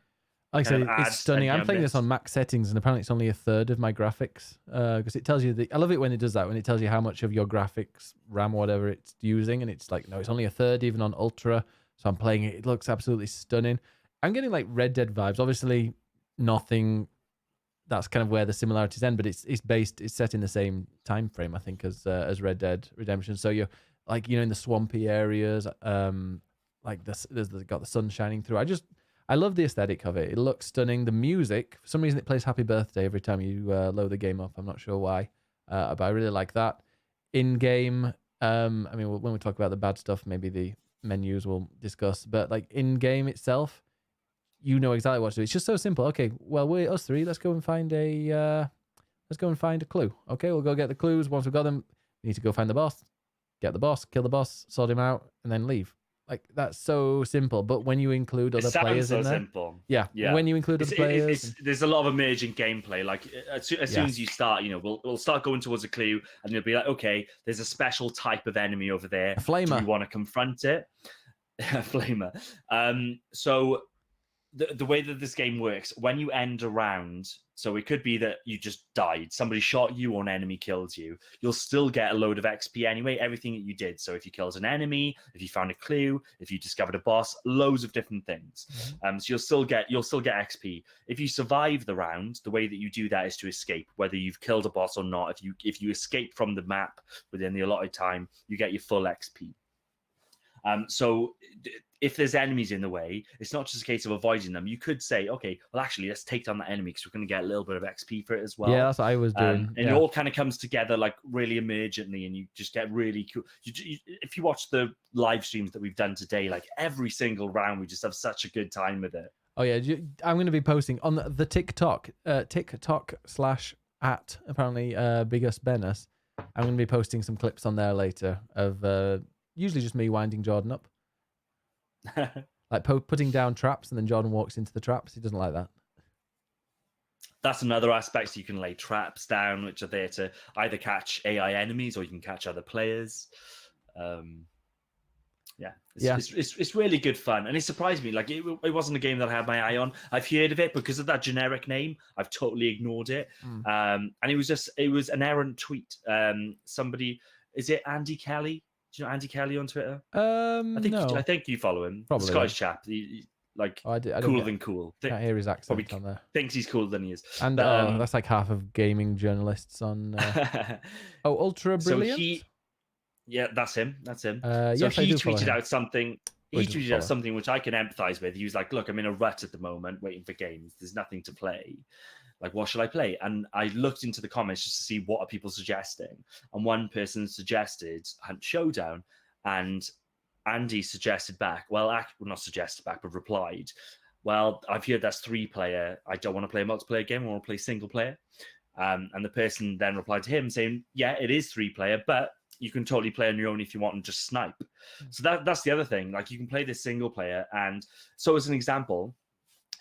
Like I said, it's stunning. I'm playing this on max settings, and apparently it's only a third of my graphics, because it tells you I love it when it does that, when it tells you how much of your graphics RAM or whatever it's using, and it's like, no, it's only a third even on ultra. So I'm playing it. It looks absolutely stunning. I'm getting like Red Dead vibes. Obviously, nothing. That's kind of where the similarities end, but it's set in the same time frame, I think, as Red Dead Redemption. So you're like, in the swampy areas, like there's got the sun shining through. I love the aesthetic of it. It looks stunning. The music, for some reason, it plays Happy Birthday every time you load the game up. I'm not sure why, but I really like that. In-game, I mean, when we talk about the bad stuff, maybe the menus we'll discuss. But like in-game itself, you know exactly what to do. It's just so simple. Okay, well, us 3, let's go and find a clue. Okay, we'll go get the clues. Once we've got them, we need to go find the boss, get the boss, kill the boss, sort him out, and then leave. Like that's so simple, but when you include It other sounds players so in there, simple. yeah, Yeah. when you include other players, There's a lot of emergent gameplay. Like as soon as you start, we'll start going towards a clue, and you'll be like, okay, there's a special type of enemy over there. a flamer. Do we want to confront it? A flamer. So the way that this game works, when you end a round, so it could be that you just died, somebody shot you or an enemy killed you, you'll still get a load of XP anyway, everything that you did. So if you killed an enemy, if you found a clue, if you discovered a boss, loads of different things. So you'll still get XP. If you survive the round, the way that you do that is to escape, whether you've killed a boss or not. If you escape from the map within the allotted time, you get your full XP. So if there's enemies in the way, it's not just a case of avoiding them. You could say, okay, well, actually, let's take down that enemy because we're going to get a little bit of XP for it as well. Yeah, that's what I was doing. And it all kind of comes together like really emergently, and you just get really cool. If you watch the live streams that we've done today, like every single round, we just have such a good time with it. Oh yeah, I'm going to be posting on the TikTok, TikTok/@ apparently BiggusBennus. I'm going to be posting some clips on there later of usually just me winding Jordan up. Like putting down traps, and then Jordan walks into the traps. He doesn't like that. That's another aspect. So you can lay traps down, which are there to either catch AI enemies or you can catch other players. It's really good fun, and it surprised me. Like it wasn't a game that I had my eye on. I've heard of it because of that generic name. I've totally ignored it, and it was an errant tweet. Somebody, is it Andy Kelly? Do you know Andy Kelly on Twitter? I think you follow him. Probably Scottish chap. I cooler than cool. Can't hear his accent on there. Thinks he's cooler than he is. And that's like half of gaming journalists on. Ultra Brilliant. So that's him. So yes, he tweeted out something. He tweeted out something which I can empathize with. He was like, "Look, I'm in a rut at the moment, waiting for games. There's nothing to play. Like, what should I play?" And I looked into the comments just to see what are people suggesting. And one person suggested Hunt Showdown, and Andy suggested back. Well, not suggested back, but replied, "Well, I've heard that's 3-player. I don't want to play a multiplayer game. I want to play single player." And the person then replied to him saying, "Yeah, it is 3-player, but you can totally play on your own if you want and just snipe." So that's the other thing. Like, you can play this single player. And so as an example,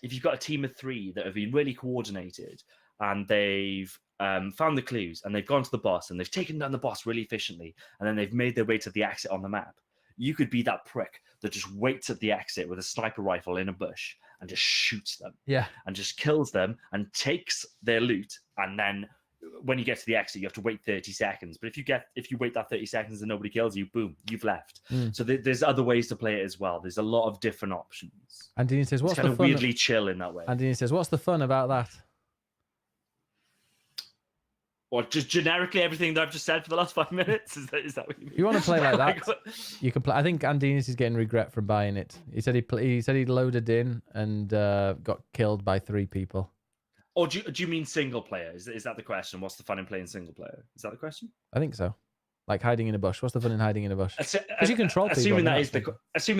if you've got a team of 3 that have been really coordinated and they've found the clues and they've gone to the boss and they've taken down the boss really efficiently, and then they've made their way to the exit on the map, you could be that prick that just waits at the exit with a sniper rifle in a bush and just shoots them. Yeah. And just kills them and takes their loot, and then when you get to the exit, you have to wait 30 seconds. But if you wait that 30 seconds and nobody kills you, boom, you've left. So there's other ways to play it as well. There's a lot of different options. And Dean says, "What's it's kind the of fun?" Weirdly chill in that way. And Dean says, "What's the fun about that?" Or just generically everything that I've just said for the last 5 minutes. Is that what you mean? If you want to play like that, you can play. I think Andinis is getting regret from buying it. He said he loaded in and got killed by 3 people. Or do you mean single player? Is that the question? What's the fun in playing single player? Is that the question? I think so. Like hiding in a bush. What's the fun in hiding in a bush? Because you control people. Assuming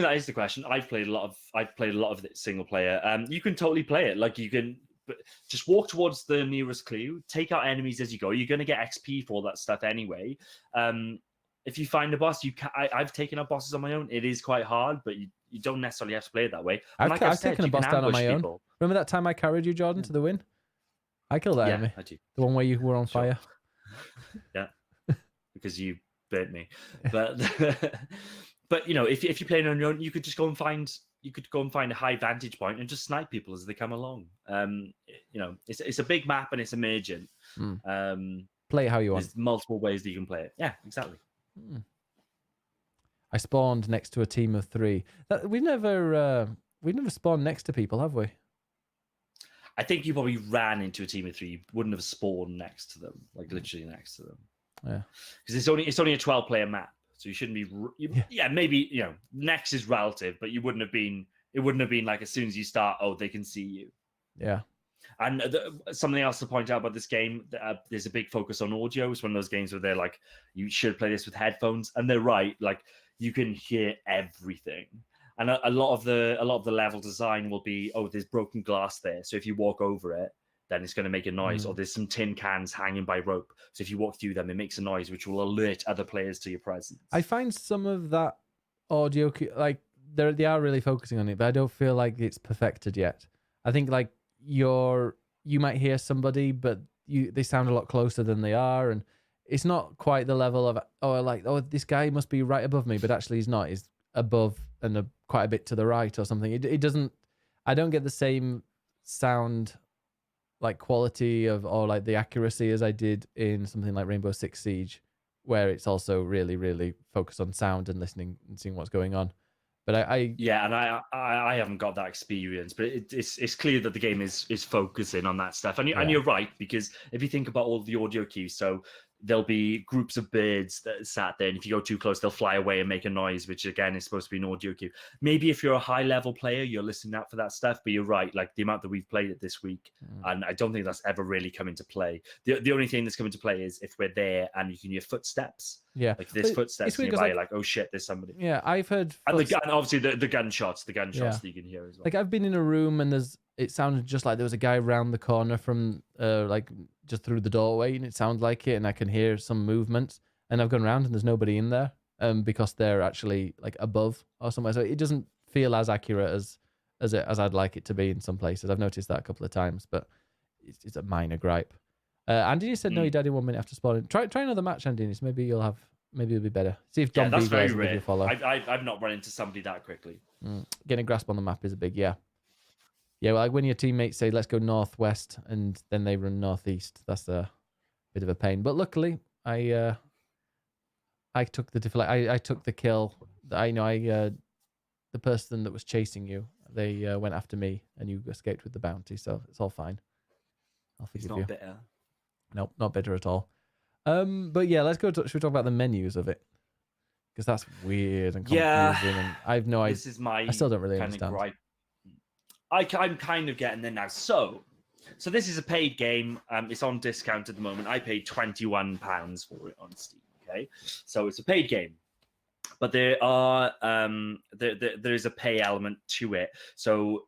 that is the question. I've played a lot of it single player. You can totally play it. Like, you can just walk towards the nearest clue, take out enemies as you go. You're going to get XP for all that stuff anyway. If you find a boss, I've taken out bosses on my own. It is quite hard, but you don't necessarily have to play it that way. I've taken a boss down on my own. Remember that time I carried you, Jordan, to the win? I killed that enemy. I do. The one where you were on fire. Yeah, because you burnt me. But but if you're playing on your own, you could just go and find a high vantage point and just snipe people as they come along. It's a big map and it's emergent. Play it how you want. There's multiple ways that you can play it. Yeah, exactly. I spawned next to a team of 3. We've never spawned next to people, have we? I think you probably ran into a team of 3. You wouldn't have spawned next to them, like literally next to them. Yeah, because it's only a 12-player map, so you shouldn't be. Maybe next is relative, but you wouldn't have been. It wouldn't have been like as soon as you start, oh, they can see you. Yeah. And something else to point out about this game, there's a big focus on audio. It's one of those games where they're like, you should play this with headphones, and they're right. Like, you can hear everything. And a lot of the level design will be, oh, there's broken glass there. So if you walk over it, then it's going to make a noise. Or there's some tin cans hanging by rope. So if you walk through them, it makes a noise, which will alert other players to your presence. I find some of that audio, like they are really focusing on it, but I don't feel like it's perfected yet. I think like you might hear somebody, but they sound a lot closer than they are, and it's not quite the level of this guy must be right above me, but actually he's not. He's above and quite a bit to the right or something. It doesn't. I don't get the same sound like quality or like the accuracy as I did in something like Rainbow Six Siege, where it's also really, really focused on sound and listening and seeing what's going on. But I haven't got that experience, but it's clear that the game is focusing on that stuff, and you're right, because if you think about all the audio cues, so there'll be groups of birds that sat there, and if you go too close, they'll fly away and make a noise, which again is supposed to be an audio cue. Maybe if you're a high level player, you're listening out for that stuff, but you're right, like the amount that we've played it this week, and I don't think that's ever really come into play. The only thing that's come into play is if we're there and you can hear footsteps. Yeah, like there's footsteps nearby, like oh shit, there's somebody. Yeah, I've heard, and obviously the gunshots that you can hear as well. Like I've been in a room and it sounded just like there was a guy around the corner from like just through the doorway, and it sounded like it, and I can hear some movements, and I've gone around and there's nobody in there, because they're actually like above or somewhere, so it doesn't feel as accurate as I'd like it to be in some places. I've noticed that a couple of times, but it's a minor gripe. Andy, you said no, you died in 1 minute after spawning. Try another match, Andy. Maybe it'll be better. See if Don that's B very guys will give you rare. a follow. I've not run into somebody that quickly. Getting a grasp on the map is a big yeah. Well, like when your teammates say let's go northwest and then they run northeast, that's a bit of a pain. But luckily, I took the I took the kill. The person that was chasing you, they went after me, and you escaped with the bounty, so it's all fine. I'll forgive you. It's not bitter. Nope, not bitter at all. But yeah, let's go. Should we talk about the menus of it? Because that's weird and confusing. And I have no idea. This is my. I still don't really understand. I'm kind of getting there now. So this is a paid game. It's on discount at the moment. I paid £21 for it on Steam. Okay, so it's a paid game, but there are there is a pay element to it. So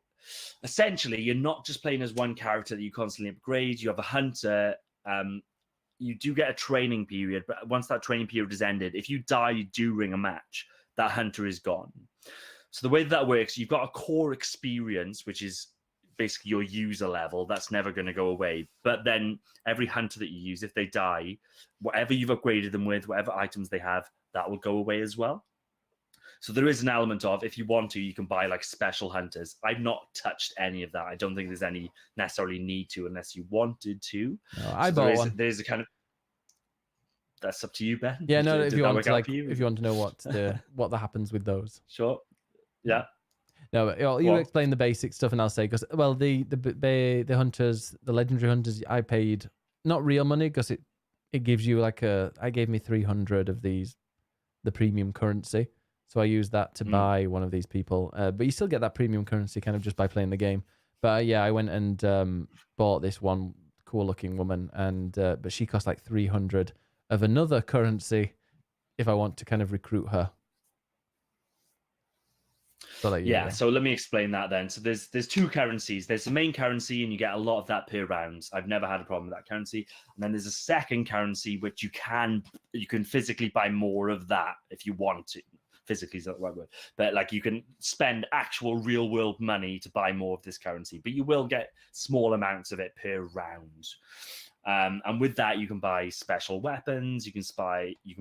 essentially, you're not just playing as one character that you constantly upgrade. You have a hunter. You do get a training period, but once that training period is ended, if you die during a match, that hunter is gone. So the way that works, you've got a core experience, which is basically your user level. That's never going to go away. But then every hunter that you use, if they die, whatever you've upgraded them with, whatever items they have, that will go away as well. So there is an element of, if you want to, you can buy like special hunters. I've not touched any of that. I don't think there's any necessarily need to unless you wanted to. No, I bought one. There's a kind of... That's up to you, Ben. Yeah, no, if you want to know what happens with those. Sure. Yeah. No, but you explain the basic stuff, and I'll say, because the hunters, the legendary hunters, I paid not real money, because it gives you I gave me 300 of these, the premium currency. So I used that to buy one of these people. But you still get that premium currency kind of just by playing the game. But yeah, I went and bought this one cool looking woman, and but she cost like 300 of another currency if I want to kind of recruit her. So so let me explain that then. So there's two currencies. There's the main currency, and you get a lot of that per round. I've never had a problem with that currency. And then there's a second currency, which you can physically buy more of that if you want to. Physically is not the right word, but like you can spend actual real world money to buy more of this currency, but you will get small amounts of it per round. And with that, you can buy special weapons. You can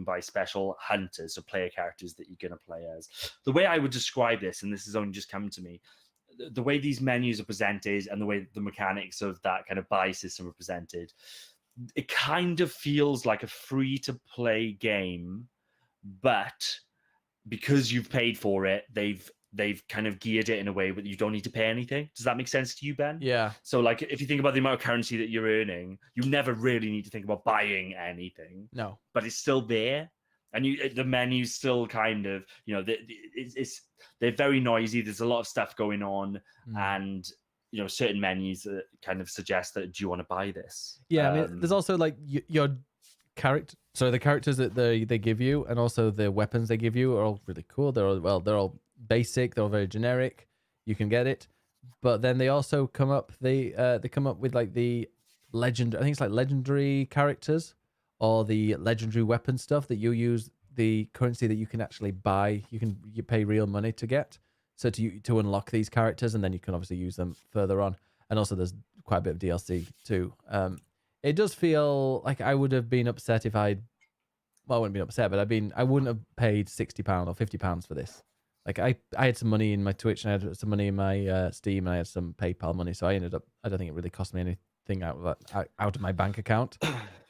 buy special hunters, so player characters that you're going to play as. The way I would describe this, and this has only just come to me, the way these menus are presented and the way the mechanics of that kind of buy system are presented, it kind of feels like a free-to-play game, but because you've paid for it, they've kind of geared it in a way that you don't need to pay anything. Does that make sense to you, Ben? Yeah. So like if you think about the amount of currency that you're earning, you never really need to think about buying anything. No. But it's still there. And the menu's still kind of, they're very noisy. There's a lot of stuff going on. And, certain menus that kind of suggest that, do you want to buy this? Yeah, I mean, there's also like your character. So the characters that they give you, and also the weapons they give you, are all really cool. They're all basic. They're all very generic. You can get it, but then they also come up. They come up with like the legend. I think it's like legendary characters, or the legendary weapon stuff that you use the currency that you can actually buy. You pay real money to get. so to unlock these characters, and then you can obviously use them further on. And also, there's quite a bit of DLC too. It does feel like I would have been upset if I wouldn't be upset, but I wouldn't have paid £60 or £50 for this. Like I had some money in my Twitch, and I had some money in my Steam, and I had some PayPal money, so I ended up. I don't think it really cost me anything out of my bank account,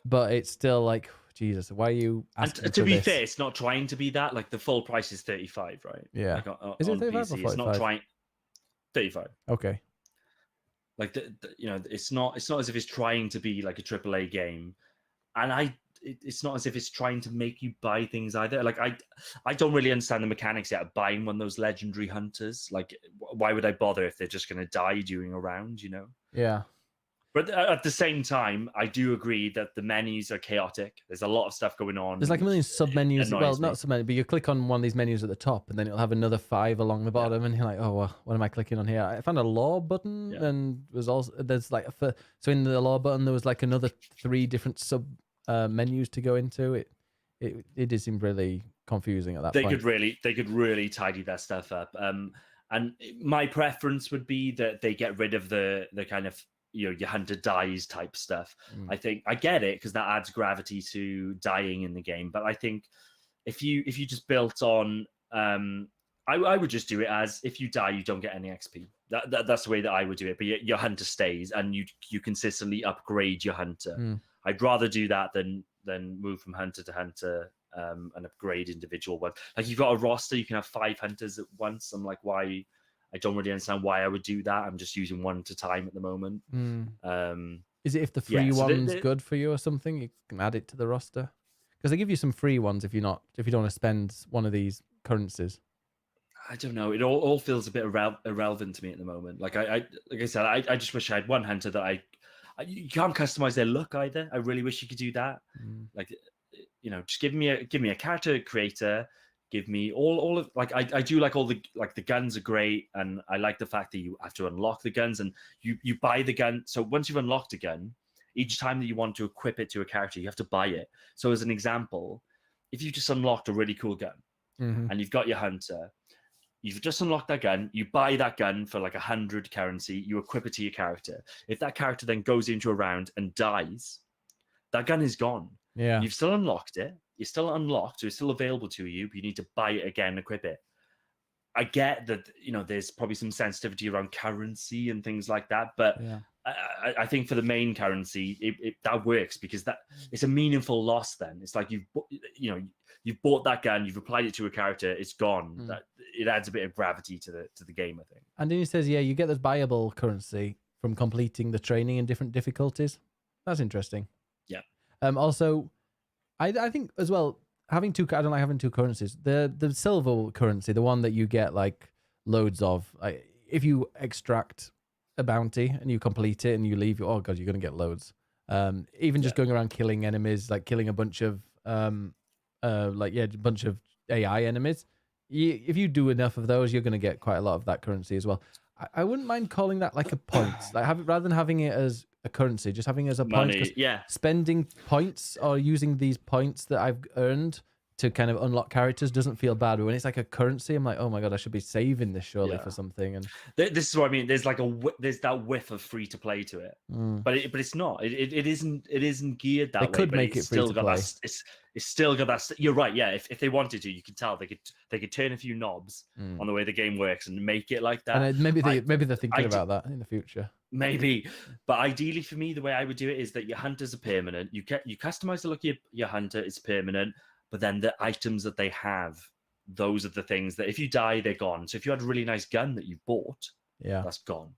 but it's still like, Jesus, why are you asking and to be fair, it's not trying to be that. Like the full price is 35, right? Yeah. Like Is it on 35 PC, or 45? it's not trying 35. Okay. Like it's not as if it's trying to be like a AAA game, and it's not as if it's trying to make you buy things either. Like I don't really understand the mechanics yet of buying one of those legendary hunters. Like why would I bother if they're just going to die during a round, you know? Yeah. But at the same time, I do agree that the menus are chaotic. There's a lot of stuff going on. There's like a million sub menus. Well, me. not sub menus, but you click on one of these menus at the top, and then it'll have another 5 along the bottom, and you're like, oh, well, what am I clicking on here? I found a lore button, and there's like so in the lore button there was like another 3 different sub menus to go into. It did seem really confusing at that point. They could really tidy that stuff up. And my preference would be that they get rid of the kind of your hunter dies type stuff. I think I get it because that adds gravity to dying in the game. But I think if you just built on, I would just do it as if you die, you don't get any XP. That's the way that I would do it. But your hunter stays, and you consistently upgrade your hunter. I'd rather do that than move from hunter to hunter and upgrade individual ones. Like you've got a roster, you can have 5 hunters at once. I'm like, why? I don't really understand why I would do that. I'm just using one at a time at the moment. Is it if the free one's good for you or something, you can add it to the roster? Because they give you some free ones if you don't want to spend one of these currencies. I don't know. It all feels a bit irrelevant to me at the moment. Like I said, I just wish I had one hunter that you can't customize their look either. I really wish you could do that. Like, you know, just give me a character creator. Give me all of like I do like all the guns are great, and I like the fact that you have to unlock the guns, and you buy the gun. So once you've unlocked a gun, each time that you want to equip it to a character, you have to buy it. So as an example, if you just unlocked a really cool gun and you've got your hunter, you've just unlocked that gun, you buy that gun for like 100 currency, you equip it to your character. If that character then goes into a round and dies, that gun is gone. Yeah. You've still unlocked it. You're still unlocked, so it's still available to you, but you need to buy it again, equip it. I get that, you know, there's probably some sensitivity around currency and things like that, but I think for the main currency, that works because that it's a meaningful loss. Then it's like you've bought that gun, you've applied it to a character, it's gone. That it adds a bit of gravity to the game, I think. And then he says, you get this buyable currency from completing the training in different difficulties. That's interesting. Yeah. Also, I think as well, I don't like having 2 currencies. The silver currency, the one that you get like loads of, if you extract a bounty and you complete it and you leave, oh god, you're gonna get loads. Even just going around killing enemies, like killing a bunch of a bunch of AI enemies. If you do enough of those, you're gonna get quite a lot of that currency as well. I wouldn't mind calling that like a point, like rather than having it as a currency, just having it as a point. Spending points or using these points that I've earned to kind of unlock characters doesn't feel bad. But when it's like a currency, I'm like, oh my god, I should be saving this surely for something. And this is what I mean. There's like there's that whiff of free to play to it, but it's not. It isn't geared that way. They could make it free to play. It's still got that. You're right. Yeah, if they wanted to, you can tell they could turn a few knobs on the way the game works and make it like that. And maybe they're thinking about that in the future. Maybe, but ideally for me, the way I would do it is that your hunters are permanent. You customize the look of your hunter; it's permanent. But then the items that they have, those are the things that if you die, they're gone. So if you had a really nice gun that you bought, that's gone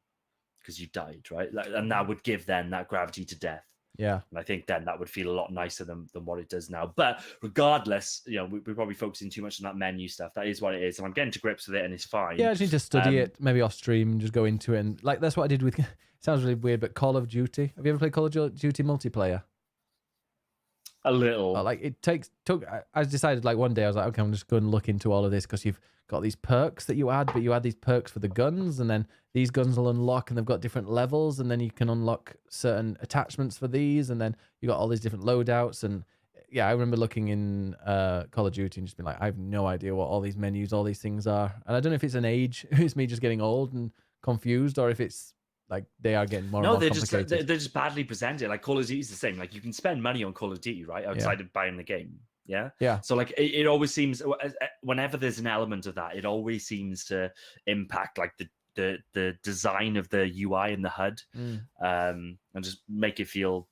because you died, right? And that would give then that gravity to death. Yeah. And I think then that would feel a lot nicer than what it does now. But regardless, you know, we're probably focusing too much on that menu stuff. That is what it is. And I'm getting to grips with it and it's fine. Yeah, I just need to study it, maybe off stream and just go into it. And like, that's what I did with, it sounds really weird, but Call of Duty. Have you ever played Call of Duty multiplayer? A little. Like I decided like one day I was like, okay, I'm just going to look into all of this because you've got these perks that you add, but you add these perks for the guns, and then these guns will unlock, and they've got different levels, and then you can unlock certain attachments for these, and then you got all these different loadouts, and yeah, I remember looking in Call of Duty and just being like, I have no idea what all these menus, all these things are. And I don't know if it's an age, it's me just getting old and confused, or if it's like they are getting more and more complicated. They're just badly presented. Like Call of Duty is the same. Like you can spend money on Call of Duty, right? Outside of buying the game. Yeah. Yeah. So like it always seems, whenever there's an element of that, it always seems to impact like the design of the UI and the HUD, and just make it feel,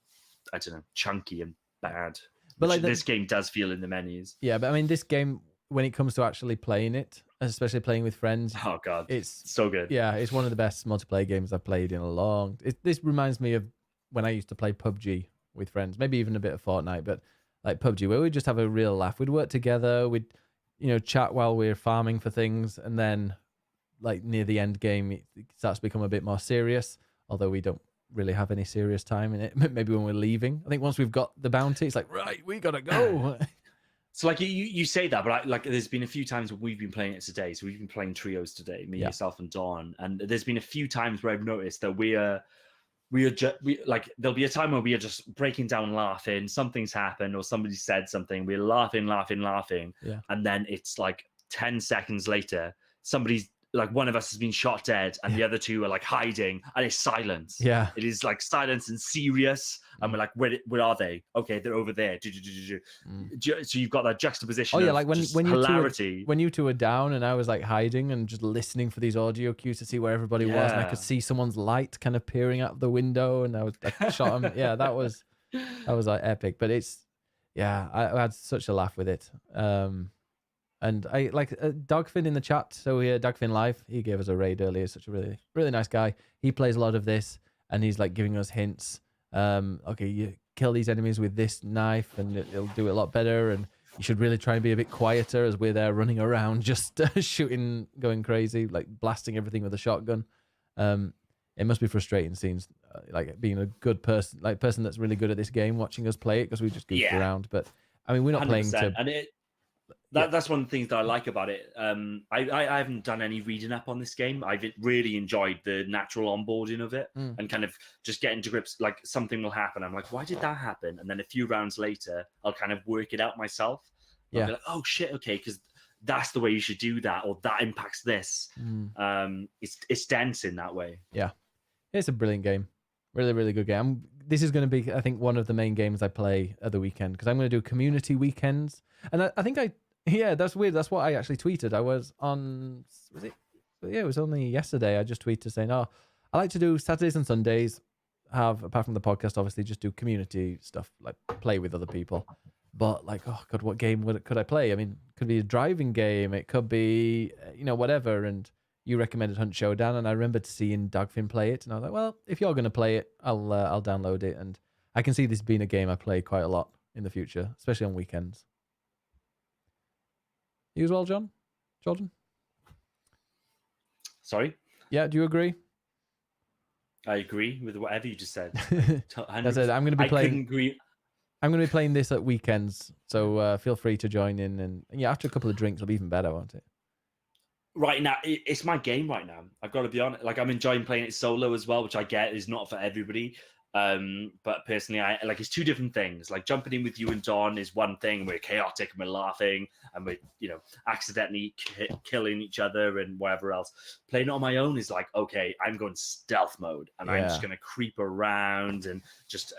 I don't know, chunky and bad. But like this game does feel in the menus. Yeah, but I mean, this game, when it comes to actually playing it, especially playing with friends, oh god, it's so good. Yeah, it's one of the best multiplayer games I've played in a long. This reminds me of when I used to play PUBG with friends, maybe even a bit of Fortnite, but like PUBG, where we'd just have a real laugh. We'd work together, we'd chat while we're farming for things, and then like near the end game, it starts to become a bit more serious. Although we don't really have any serious time in it. Maybe when we're leaving. I think once we've got the bounty, it's like, right, we gotta go. So like you say that, but like there's been a few times when we've been playing it today. So we've been playing trios today, me, yourself, and Dawn. And there's been a few times where I've noticed that we like there'll be a time where we are just breaking down laughing. Something's happened or somebody said something. We're laughing. Yeah. And then it's like 10 seconds later, somebody's like one of us has been shot dead and the other two are like hiding and it's silence. Yeah. It is like silence and serious. And we're like, where are they? Okay, they're over there. So you've got that juxtaposition. Oh yeah, like when hilarity. when you two were down and I was like hiding and just listening for these audio cues to see where everybody was, and I could see someone's light kind of peering out the window, and I was like, shot him. Yeah, that was like epic. But it's I had such a laugh with it. And I like Dogfin in the chat. So here, Dogfin Live, he gave us a raid earlier. Such a really, really nice guy. He plays a lot of this, and he's like giving us hints. Okay, you kill these enemies with this knife, and it'll do it a lot better. And you should really try and be a bit quieter as we're there running around, just shooting, going crazy, like blasting everything with a shotgun. It must be frustrating scenes, like being a good person, like person that's really good at this game, watching us play it because we just goof around. But I mean, we're not 100%. Playing to. And that's one of the things that I like about it. I haven't done any reading up on this game. I've really enjoyed the natural onboarding of it and kind of just getting to grips. Like something will happen. I'm like, why did that happen? And then a few rounds later, I'll kind of work it out myself. I'll be like, oh shit, okay, because that's the way you should do that, or that impacts this. It's dense in that way. Yeah, it's a brilliant game. Really, really good game. This is going to be, I think, one of the main games I play at the weekend because I'm going to do community weekends. And I think that's weird. That's what I actually tweeted. I was on, it was only yesterday. I just tweeted saying, I like to do Saturdays and Sundays, apart from the podcast, obviously, just do community stuff, like play with other people. But like, oh God, what game could I play? I mean, it could be a driving game. It could be, whatever. And you recommended Hunt Showdown, and I remembered seeing Dogfin play it. And I was like, well, if you're going to play it, I'll download it. And I can see this being a game I play quite a lot in the future, especially on weekends. You as well, Jordan? Sorry? Yeah, do you agree? I agree with whatever you just said. I said I'm going to be playing. I'm going to be playing this at weekends, so feel free to join in. And after a couple of drinks, it'll be even better, won't it? Right now, it's my game right now. I've got to be honest. Like I'm enjoying playing it solo as well, which I get is not for everybody. But personally, I like it's two different things. Like jumping in with you and Don is one thing. We're chaotic and we're laughing and we're accidentally killing each other and whatever else. Playing it on my own is like, okay, I'm going stealth mode and I'm just going to creep around and just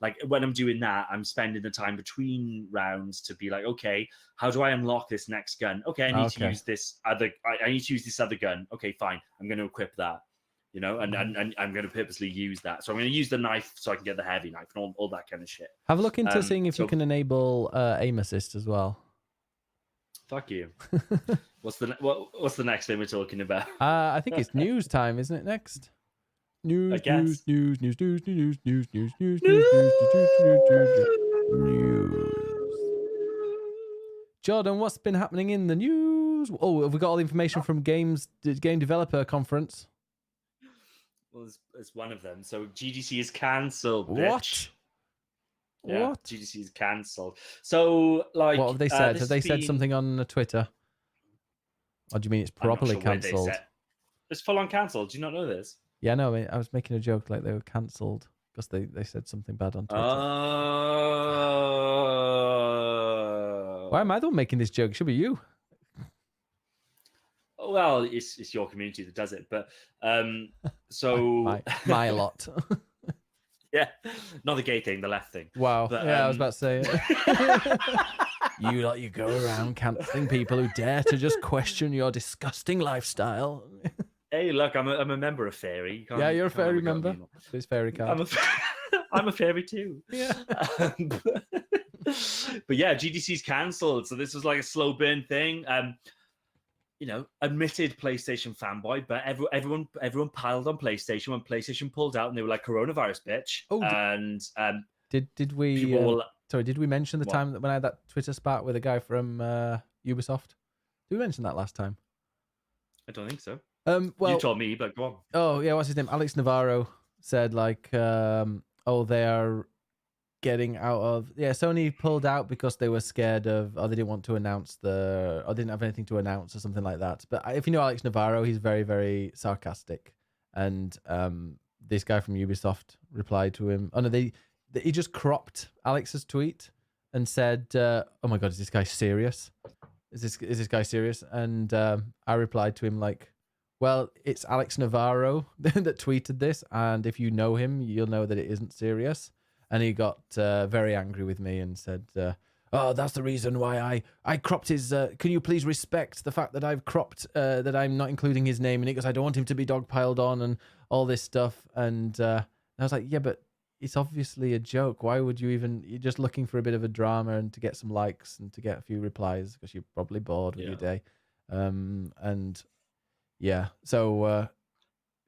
like when I'm doing that, I'm spending the time between rounds to be like, okay, how do I unlock this next gun? Okay, I need to use this other. I need to use this other gun. Okay, fine. I'm going to equip that. And I'm going to purposely use that. So I'm going to use the knife so I can get the heavy knife and all that kind of shit. Have a look into seeing if you can enable aim assist as well. Fuck you. What's the next thing we're talking about? I think it's news time, isn't it? Next. News. Jordan, what's been happening in the news? Oh, have we got all the information from Game Developer Conference? Well, it's one of them. So GDC is cancelled. What? Yeah, what? GDC is cancelled. So, like, what have they said? Have they said something on Twitter? Or do you mean it's properly cancelled? It's full on cancelled. Do you not know this? Yeah, no. I was making a joke like they were cancelled because they said something bad on Twitter. Why am I the one making this joke? It should be you. Well, it's your community that does it, but so my lot. Yeah, not the gay thing, the left thing. Wow. But, I was about to say it. You go around cancelling people who dare to just question your disgusting lifestyle. Hey, look, I'm a member of Fairy. Yeah, you're a Fairy member. It's Fairy card. I'm a Fairy too. Yeah. But yeah, GDC's cancelled, so this was like a slow burn thing. Admitted PlayStation fanboy, but everyone piled on PlayStation when PlayStation pulled out, and they were like, "Coronavirus, bitch." Oh, did we? Sorry, did we mention the time that when I had that Twitter spat with a guy from Ubisoft? Did we mention that last time? I don't think so. Well, you told me, but go on. Oh yeah, what's his name? Alex Navarro said like, they are getting out of Sony pulled out because they were scared of, or they didn't want to announce or didn't have anything to announce or something like that. But if you know Alex Navarro, he's very, very sarcastic, and this guy from Ubisoft replied to him. Oh no, he just cropped Alex's tweet and said, "Oh my god, is this guy serious? Is this guy serious?" And I replied to him like, "Well, it's Alex Navarro that tweeted this, and if you know him, you'll know that it isn't serious." And he got very angry with me and said, "Oh, that's the reason why I cropped his. Can you please respect the fact that I've cropped that I'm not including his name in it because I don't want him to be dogpiled on and all this stuff." And I was like, "Yeah, but it's obviously a joke. Why would you even? You're just looking for a bit of a drama and to get some likes and to get a few replies because you're probably bored with your day." And yeah, so.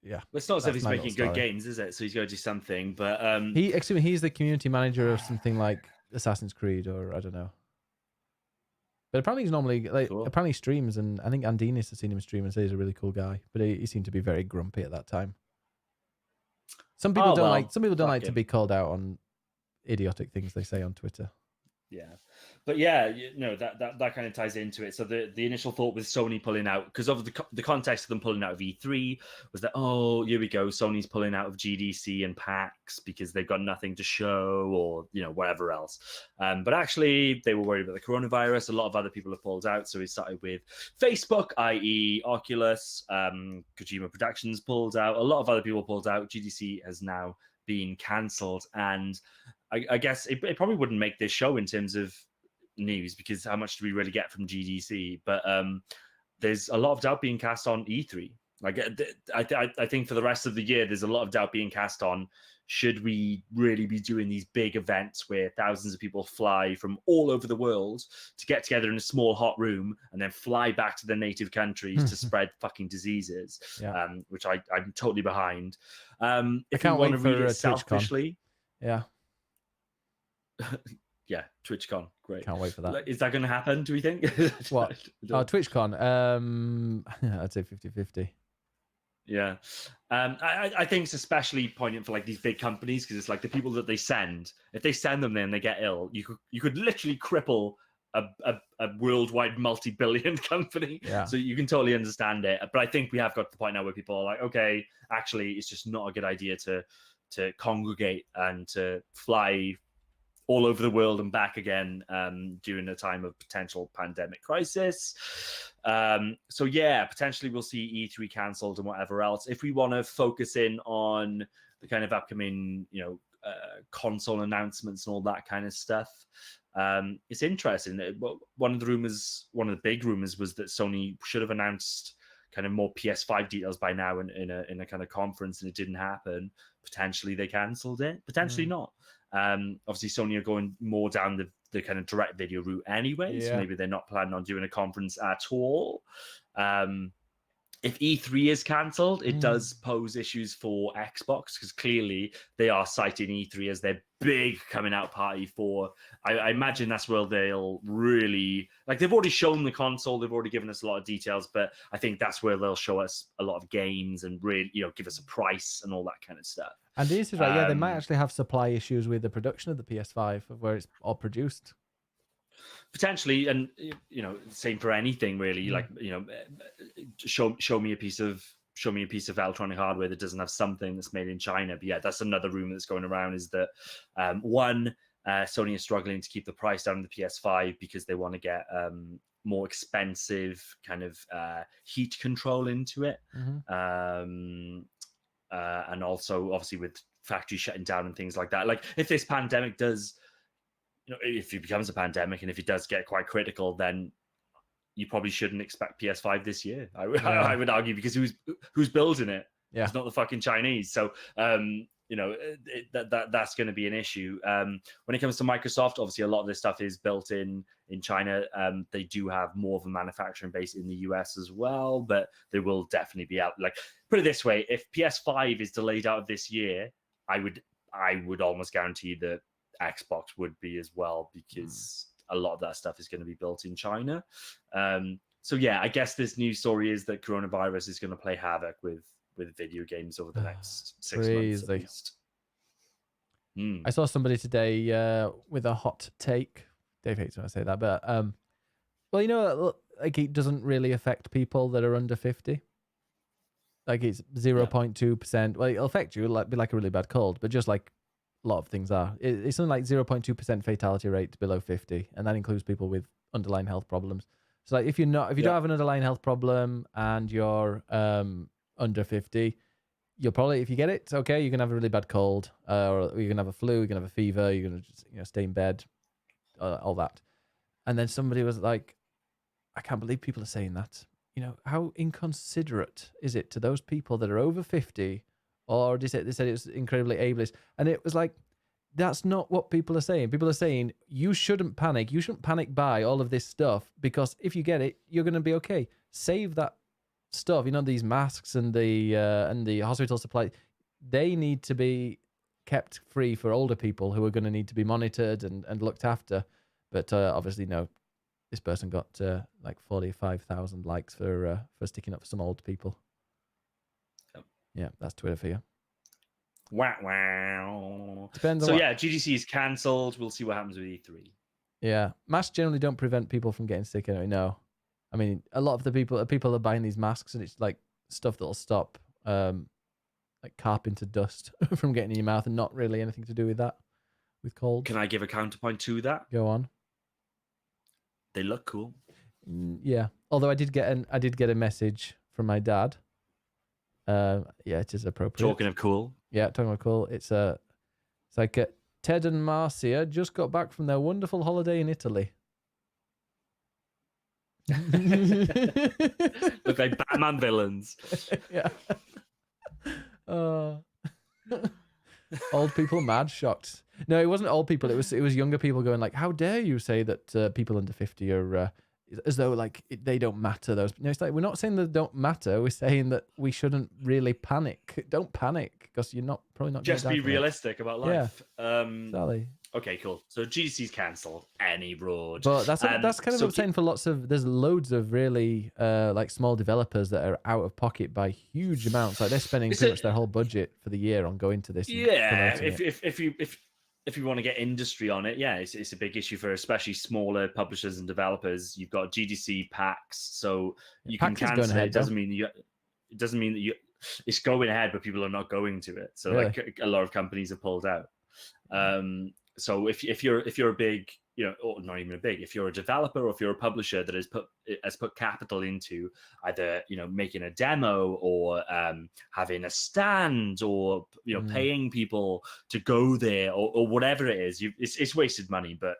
Yeah, it's not as if he's making good games, is it? So he's got to do something. But he's the community manager of something like Assassin's Creed, or I don't know. But apparently he's normally apparently streams, and I think Andinis has seen him stream and says he's a really cool guy. But he seemed to be very grumpy at that time. Some people don't like to be called out on idiotic things they say on Twitter. Yeah, but yeah, that kind of ties into it. So the initial thought with Sony pulling out, because of the context of them pulling out of E3 was that, oh, here we go, Sony's pulling out of GDC and PAX because they've got nothing to show, or whatever else. But actually, they were worried about the coronavirus. A lot of other people have pulled out. So we started with Facebook, i.e., Oculus, Kojima Productions pulled out. A lot of other people pulled out. GDC has now been cancelled, and I guess it probably wouldn't make this show in terms of news, because how much do we really get from GDC? But there's a lot of doubt being cast on E3. Like I think for the rest of the year, there's a lot of doubt being cast on, should we really be doing these big events where thousands of people fly from all over the world to get together in a small hot room and then fly back to their native countries to spread fucking diseases, which I'm totally behind. If you want to read it selfishly. Yeah. Yeah, TwitchCon, great. Can't wait for that. Is that going to happen, do we think? What? Oh, TwitchCon. I'd say 50-50. Yeah. I think it's especially poignant for like these big companies, because it's like the people that they send, if they send them there and they get ill, you could literally cripple a worldwide multi-billion company. Yeah. So you can totally understand it. But I think we have got to the point now where people are like, okay, actually, it's just not a good idea to congregate and to fly all over the world and back again during a time of potential pandemic crisis. So yeah, potentially we'll see E3 cancelled and whatever else. If we want to focus in on the kind of upcoming, console announcements and all that kind of stuff, it's interesting. One of the big rumors was that Sony should have announced kind of more PS5 details by now in a kind of conference, and it didn't happen. Potentially they cancelled it, potentially not. Obviously Sony are going more down the kind of direct video route anyway, so maybe they're not planning on doing a conference at all. If E3 is cancelled, it does pose issues for Xbox, because clearly they are citing E3 as their big coming out party for. I imagine that's where they'll really, like, they've already shown the console, they've already given us a lot of details, but I think that's where they'll show us a lot of games and really, give us a price and all that kind of stuff. And this is right. Yeah, they might actually have supply issues with the production of the PS5, of where it's all produced. Potentially, and same for anything really. Like show me a piece of show me a piece of electronic hardware that doesn't have something that's made in China. But yeah, that's another rumor that's going around, is that Sony is struggling to keep the price down on the PS5 because they want to get more expensive kind of heat control into it. And also obviously with factories shutting down and things like that. Like if this pandemic does, if it becomes a pandemic and if it does get quite critical, then you probably shouldn't expect PS5 this year. I would argue, because who's building it? Yeah. It's not the fucking Chinese. So, that's going to be an issue. When it comes to Microsoft, obviously a lot of this stuff is built in China. They do have more of a manufacturing base in the US as well, but they will definitely be out. Like, put it this way, if PS5 is delayed out of this year, I would almost guarantee that Xbox would be as well, because a lot of that stuff is going to be built in China. So yeah, I guess this news story is that coronavirus is going to play havoc with video games over the next 6 months at least. I saw somebody today with a hot take. Dave hates when I say that, but well, like it doesn't really affect people that are under 50. Like it's 0.2%. Well, it'll affect you, be like a really bad cold, but just like a lot of things are. It's something like 0.2% fatality rate below 50, and that includes people with underlying health problems. So like if you don't have an underlying health problem and you're under 50, you'll probably, if you get it, it's okay, you're gonna have a really bad cold, or you're gonna have a flu, you're gonna have a fever, you're gonna just stay in bed, all that. And then somebody was like, I can't believe people are saying that. How inconsiderate is it to those people that are over 50? Or they said it was incredibly ableist. And it was like, that's not what people are saying. People are saying, you shouldn't panic. You shouldn't panic buy all of this stuff, because if you get it, you're going to be okay. Save that stuff. These masks and the hospital supply, they need to be kept free for older people who are going to need to be monitored and looked after. But obviously, no. This person got like 45,000 likes for sticking up for some old people. Yeah, that's Twitter for you. Wow. Depends. So yeah, GDC is cancelled. We'll see what happens with E3. Yeah, masks generally don't prevent people from getting sick anyway. No, I mean a lot of the people are buying these masks, and it's like stuff that'll stop like carpenter dust from getting in your mouth, and not really anything to do with that, with cold. Can I give a counterpoint to that? Go on. They look cool. Yeah, although I did get a message from my dad. Yeah, it is appropriate. Talking of cool. Yeah, talking about cool. It's like Ted and Marcia just got back from their wonderful holiday in Italy. Look like Batman villains. Yeah. Old people mad, shocked. No, it wasn't old people. It was younger people going like, "How dare you say that people under 50 are as though like they don't matter." Those. No, it's like we're not saying they don't matter. We're saying that we shouldn't really panic. Don't panic, because you're probably not. Just be realistic about life. Yeah. Exactly. Okay, cool. So GDC's cancelled. Any broad. But that's kind of what I'm saying for lots of. There's loads of really like small developers that are out of pocket by huge amounts. Like they're spending pretty much their whole budget for the year on going to this. Yeah, if you want to get industry on it, yeah, it's a big issue for especially smaller publishers and developers. You've got GDC PAX, so you can cancel it. It doesn't mean that you. It's going ahead, but people are not going to it. So like a lot of companies have pulled out. So if you're a big, or not even a big, if you're a developer or if you're a publisher that has put capital into either making a demo or having a stand or paying people to go there or whatever it is, it's wasted money. But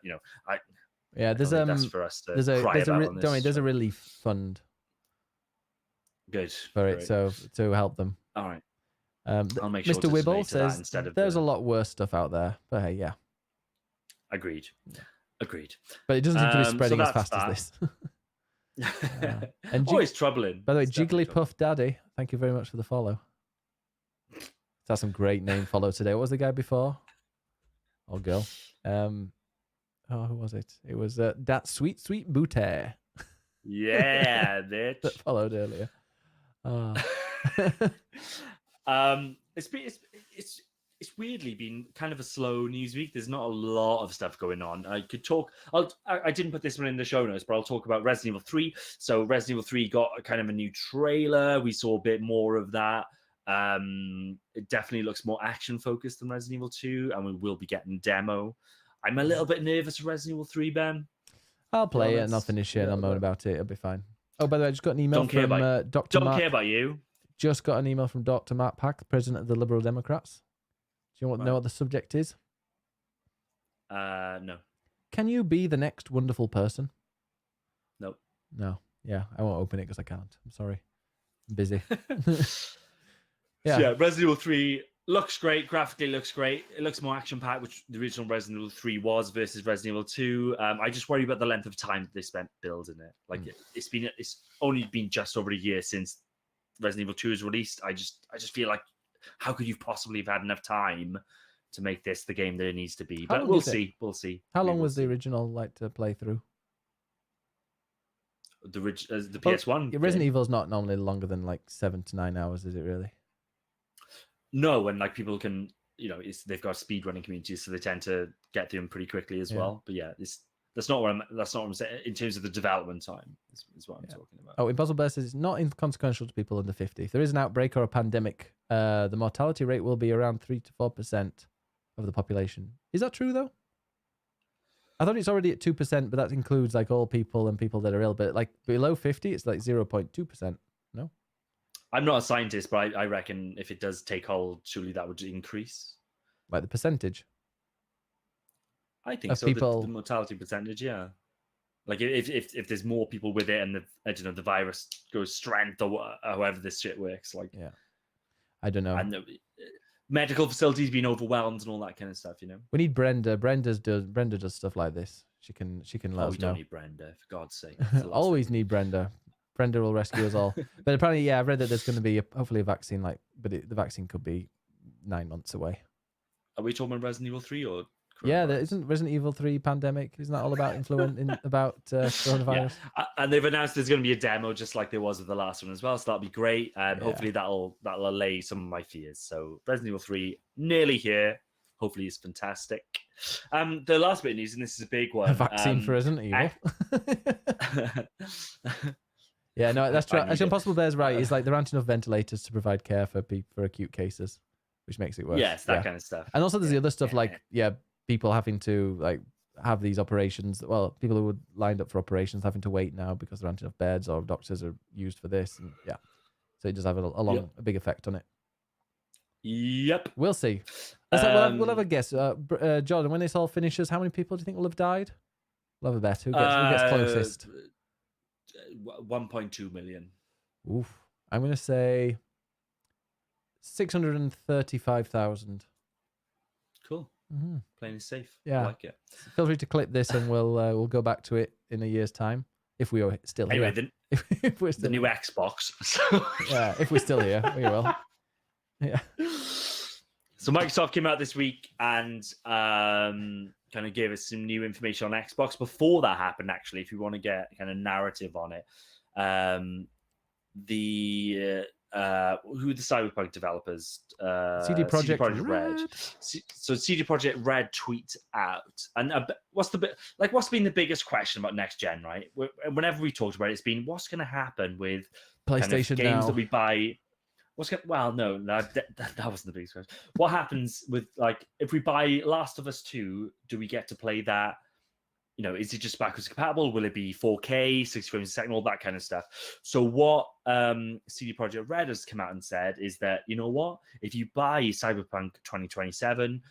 there's that's for us to cry about on this. Don't worry, there's a relief fund. Good for it, so to help them. All right. I'll make sure Mr. Wibble says there's a lot worse stuff out there, but hey, yeah. Agreed. But it doesn't seem to be spreading as fast as this. And always troubling. By the way, Jigglypuff Daddy, thank you very much for the follow. That's some great name follow today. What was the guy before? Or girl? Who was it? It was that sweet booty. Yeah, bitch. That followed earlier. It's it's weirdly been kind of a slow news week. There's not a lot of stuff going on. I could talk. I didn't put this one in the show notes, but I'll talk about Resident Evil 3. So Resident Evil 3 got a kind of a new trailer. We saw a bit more of that. It definitely looks more action focused than Resident Evil 2, and we will be getting demo. I'm a little bit nervous for Resident Evil 3, Ben. I'll play it and I'll finish it and I'll moan about it. It'll be fine. Oh, by the way, I just got an email from Dr. Don't Mark. care about you. Just got an email from Dr. Mark Pack, the president of the Liberal Democrats. Do you want to know what the subject is? No. Can you be the next wonderful person? Nope. No. Yeah, I won't open it because I can't. I'm sorry. I'm busy. Yeah. So yeah, Resident Evil 3 looks great. Graphically looks great. It looks more action-packed, which the original Resident Evil 3 was versus Resident Evil 2. I just worry about the length of time they spent building it. Like it's only been just over a year since Resident Evil 2 was released. I just feel like, how could you possibly have had enough time to make this the game that it needs to be? But we'll see. We'll see. How long was the original like to play through? The PS1. Resident Evil is not normally longer than like 7 to 9 hours, is it really? No, and like people can, they've got speedrunning communities, so they tend to get through them pretty quickly as well. But yeah, that's not what I'm saying in terms of the development time. Is what I'm talking about. Oh, Impossible Bear says it's not inconsequential to people under 50. If there is an outbreak or a pandemic, the mortality rate will be around 3 to 4% of the population. Is that true though? I thought it's already at 2%, but that includes like all people and people that are ill. But like below 50, it's like 0.2%. No. I'm not a scientist, but I reckon if it does take hold, surely that would increase. Like the percentage? I think so. The mortality percentage, yeah. Like if there's more people with it and the virus goes strength or however this shit works, like I don't know. And medical facilities being overwhelmed and all that kind of stuff, We need Brenda. Brenda does stuff like this. She can let us know. We don't need Brenda, for God's sake. Always need Brenda. Brenda will rescue us all. But apparently, I've read that there's going to be hopefully a vaccine. The vaccine could be 9 months away. Are we talking about Resident Evil 3 or? Yeah, there isn't Resident Evil 3 pandemic. Isn't that all about coronavirus? Yeah. And they've announced there's going to be a demo just like there was with the last one as well. So that'll be great. Hopefully that'll allay some of my fears. So Resident Evil 3 nearly here. Hopefully it's fantastic. The last bit of news, and this is a big one. A vaccine for Resident Evil. Yeah, no, that's true. Actually, Impossible Bear's right. It's like there aren't enough ventilators to provide care for acute cases, which makes it worse. Yes, that kind of stuff. And also there's the other stuff people having to like have these operations. Well, people who were lined up for operations having to wait now because there aren't enough beds or doctors are used for this. And so it does have a big effect on it. Yep. We'll see. We'll have a guess. Jordan, when this all finishes, how many people do you think will have died? We'll have a bet. Who gets closest? 1.2 million. Oof. I'm going to say 635,000. Cool. Mm-hmm. Plain and safe. Yeah. I like it. Feel free to clip this and we'll go back to it in a year's time if we are still here. Anyway, if we're still the new Xbox. Yeah, if we're still here, we will. Yeah. So Microsoft came out this week and kind of gave us some new information on Xbox. Before that happened, actually, if you want to get kind of narrative on it, who are the Cyberpunk developers? CD Projekt Red. So CD Projekt Red tweets out, and what's been the biggest question about next gen? Right, whenever we talked about it, it's been what's going to happen with PlayStation kind of games now that we buy. That wasn't the biggest question. What happens with if we buy Last of Us 2? Do we get to play that? Is it just backwards compatible? Will it be 4K, 60 frames a second, all that kind of stuff? So what CD Projekt Red has come out and said is that, you know what? If you buy Cyberpunk 2027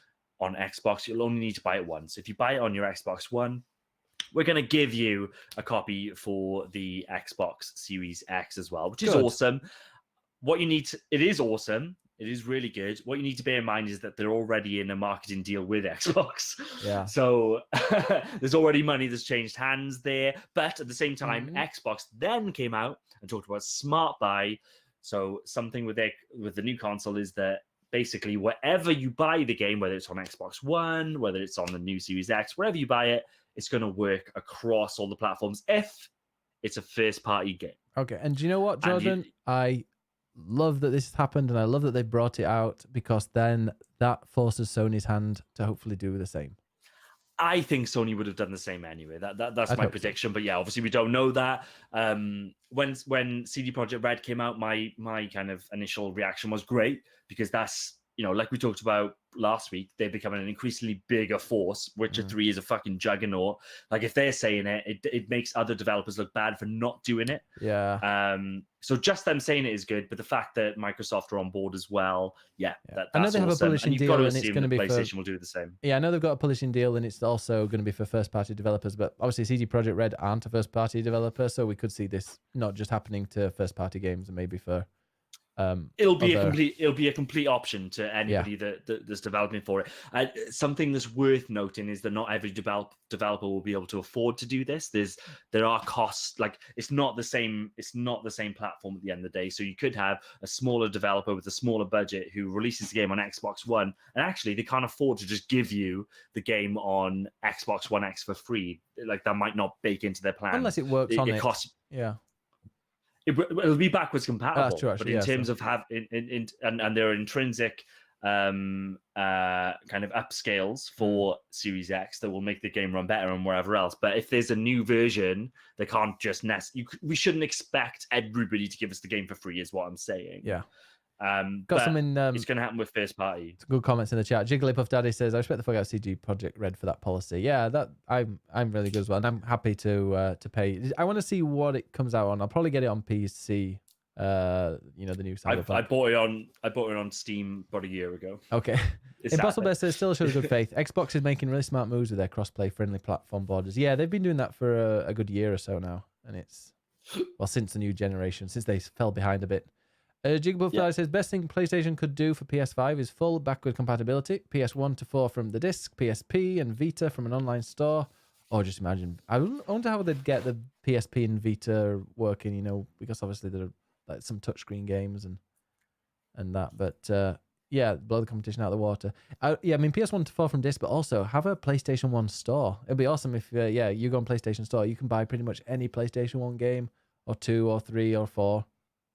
on Xbox, you'll only need to buy it once. If you buy it on your Xbox One, we're going to give you a copy for the Xbox Series X as well, which is awesome. It is awesome. It is really good. What you need to bear in mind is that they're already in a marketing deal with Xbox. Yeah. So there's already money that's changed hands there. But at the same time, Xbox then came out and talked about smart buy. So something with the new console is that basically wherever you buy the game, whether it's on Xbox One, whether it's on the new Series X, wherever you buy it, it's going to work across all the platforms if it's a first-party game. Okay. And do you know what, Jordan? I love that this has happened, and I love that they brought it out, because then that forces Sony's hand to hopefully do the same. I think Sony would have done the same anyway. That's I'd my hope so. prediction. But yeah, obviously we don't know that. When CD Projekt Red came out, my kind of initial reaction was great, because that's, like we talked about last week, they're becoming an increasingly bigger force. Witcher 3 is a fucking juggernaut. Like, if they're saying it makes other developers look bad for not doing it. Yeah. So just them saying it is good, but the fact that Microsoft are on board as well, that's I know they have a awesome. publishing and you've got deal, to and it's assume going to that be PlayStation for, will do the same. Yeah, I know they've got a publishing deal, and it's also going to be for first-party developers. But obviously, CD Projekt Red aren't a first-party developer, so we could see this not just happening to first-party games, and maybe for it'll be a complete option to anybody Yeah. that's developing for it. Something that's worth noting is that not every developer will be able to afford to do this. There are costs. Like, it's not the same platform at the end of the day. So you could have a smaller developer with a smaller budget who releases the game on Xbox One, and actually they can't afford to just give you the game on Xbox One X for free. Like, that might not bake into their plan unless it works on it. Costs. Yeah. It'll be backwards compatible, That's true, actually, but in terms of and there are intrinsic kind of upscales for Series X that will make the game run better and wherever else. But if there's a new version, they can't just we shouldn't expect everybody to give us the game for free, is what I'm saying. Yeah. Got some in. It's going to happen with first party. Good comments in the chat. Jigglypuff Daddy says, "I respect the fuck out of CD Projekt Red for that policy." Yeah, that I'm really good as well, and I'm happy to pay. I want to see what it comes out on. I'll probably get it on PC. The new Cyberpunk. I bought it on Steam about a year ago. Okay. Impossible Bear says, still shows good faith. Xbox is making really smart moves with their cross-play friendly platform borders. Yeah, they've been doing that for a good year or so now, and it's since the new generation, since they fell behind a bit. Jigglypuff Daddy says, best thing PlayStation could do for PS5 is full backward compatibility. PS1 to 4 from the disc, PSP and Vita from an online store. Or just imagine, I wonder how they'd get the PSP and Vita working, because obviously there are like some touchscreen games and that. But blow the competition out of the water. PS1 to 4 from disc, but also have a PlayStation 1 store. It'd be awesome if, you go on PlayStation Store, you can buy pretty much any PlayStation 1 game, or 2 or 3 or 4.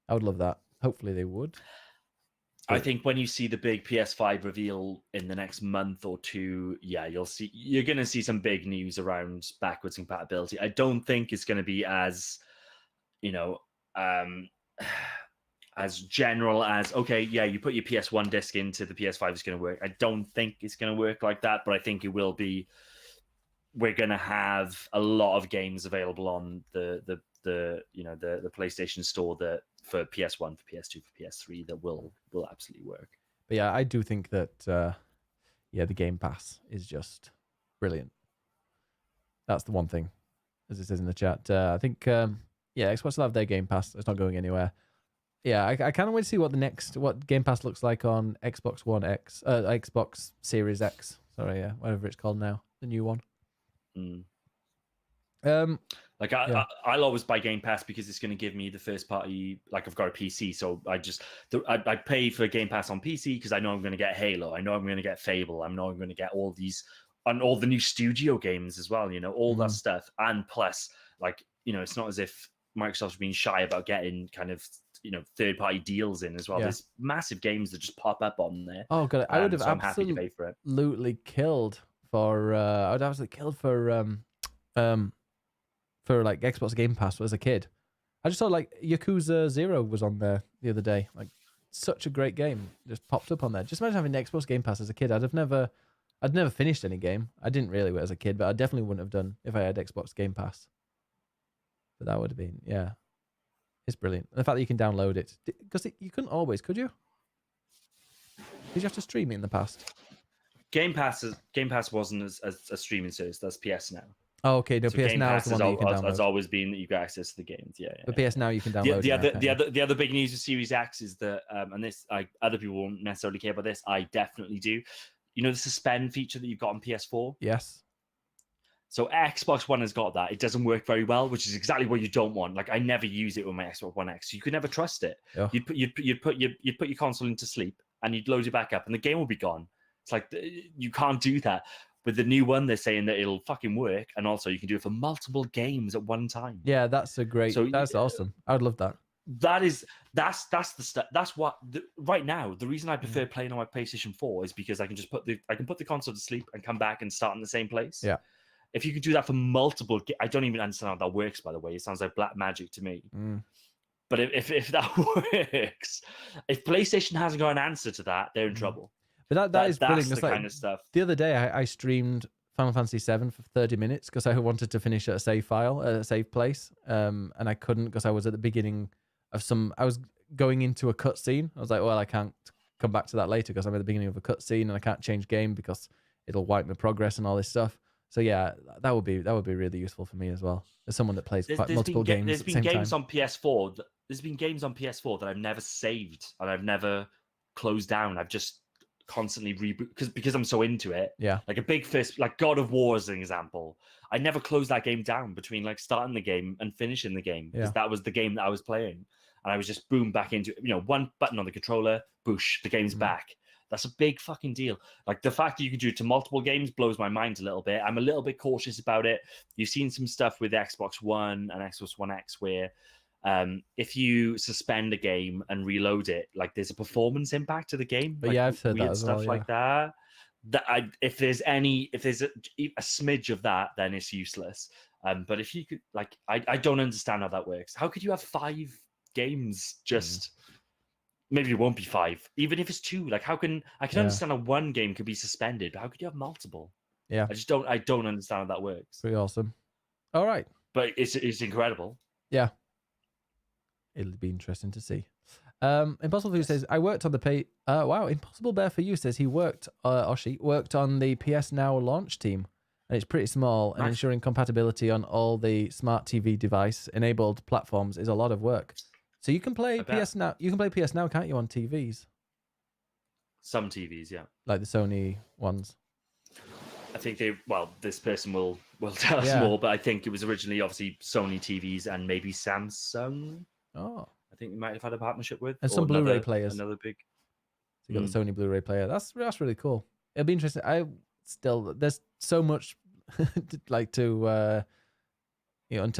I would love that. Hopefully they would. I think when you see the big PS5 reveal in the next month or two, you're going to see some big news around backwards compatibility. I don't think it's going to be as, as general as, you put your PS1 disc into the PS5, it's going to work. I don't think it's going to work like that, but I think it will be. We're going to have a lot of games available on the PlayStation Store that for PS1, for PS2, for PS3 that will absolutely work. But yeah, I do think that the Game Pass is just brilliant. That's the one thing, as it says in the chat. I think Xbox will have their Game Pass. It's not going anywhere. Yeah, I can't wait to see what Game Pass looks like on Xbox One X, Xbox Series X. Sorry, whatever it's called now, the new one. I'll always buy Game Pass because it's going to give me the first party. Like, I've got a PC, so I pay for Game Pass on PC because I know I'm going to get Halo, I know I'm going to get Fable, I know I'm going to get all these and all the new studio games as well. All that stuff, and plus, it's not as if Microsoft's been shy about getting kind of third party deals in as well. There's massive games that just pop up on there. Oh god, I would have I'm happy to pay for it. Absolutely killed for. I would absolutely killed for like Xbox Game Pass as a kid. I just saw like Yakuza 0 was on there the other day. Like, such a great game, just popped up on there. Just imagine having Xbox Game Pass as a kid. I'd never finished any game. I didn't really as a kid, but I definitely wouldn't have done if I had Xbox Game Pass. But that would have been, it's brilliant. And the fact that you can download it, because you couldn't always, could you? Did you have to stream it in the past? Game Pass wasn't as a streaming service. That's PS Now. Oh, okay. No, so PS Game Now Pass is the one that you can download. has always been that you get access to the games. Yeah. But PS Now you can download. The other big news of Series X is that, and this, other people won't necessarily care about this. I definitely do. The suspend feature that you've got on PS4. Yes. So Xbox One has got that. It doesn't work very well, which is exactly what you don't want. Like, I never use it with my Xbox One X. You could never trust it. Yeah. You'd put your console into sleep, and you'd load it back up, and the game will be gone. It's like, you can't do that. With the new one, they're saying that it'll fucking work, and also you can do it for multiple games at one time. Yeah, that's awesome. I would love that. that's the stuff. That's what right now. The reason I prefer playing on my PlayStation 4 is because I can just put the console to sleep and come back and start in the same place. Yeah. If you could do that for multiple, I don't even understand how that works. By the way, it sounds like black magic to me. But if that works, if PlayStation hasn't got an answer to that, they're in trouble. But that is brilliant. That's the kind of stuff. The other day, I streamed Final Fantasy VII for 30 minutes because I wanted to finish at a save file, at a save place, and I couldn't because I was at the beginning of I was going into a cutscene. I was like, well, I can't come back to that later because I'm at the beginning of a cutscene and I can't change game because it'll wipe my progress and all this stuff. So yeah, that would be really useful for me as well. As someone that plays multiple games There's at the been same games time. on PS4. There's been games on PS4 that I've never saved and I've never closed down. I've just constantly reboot because I'm so into it. Yeah. Like a big fist, like God of War as an example. I never closed that game down between like starting the game and finishing the game because that was the game that I was playing. And I was just boom back into it. One button on the controller, boosh, the game's back. That's a big fucking deal. Like the fact that you can do it to multiple games blows my mind a little bit. I'm a little bit cautious about it. You've seen some stuff with Xbox One and Xbox One X where if you suspend a game and reload it, like there's a performance impact to the game. But like, yeah, I've heard that as stuff well, like that. If there's a smidge of that, then it's useless. But if you could, like, I don't understand how that works. How could you have 5 games just? Maybe it won't be 5, even if it's 2. Like, I can understand how one game could be suspended, but how could you have multiple? Yeah, I don't understand how that works. pretty awesome. All right, but it's incredible. Yeah, it'll be interesting to see. Impossible for You says I worked on the wow, Impossible Bear for You says he worked or she worked on the PS Now launch team, and it's pretty small. And ensuring compatibility on all the smart TV device enabled platforms is a lot of work. So you can play PS Now. You can play PS Now, can't you, on TVs? Some TVs, yeah, like the Sony ones. I think this person will tell us more, but I think it was originally obviously Sony TVs and maybe Samsung. Oh, I think they might have had a partnership with, and some Blu-ray players. Another big. So you got the Sony Blu-ray player. That's really cool. It'll be interesting. There's so much until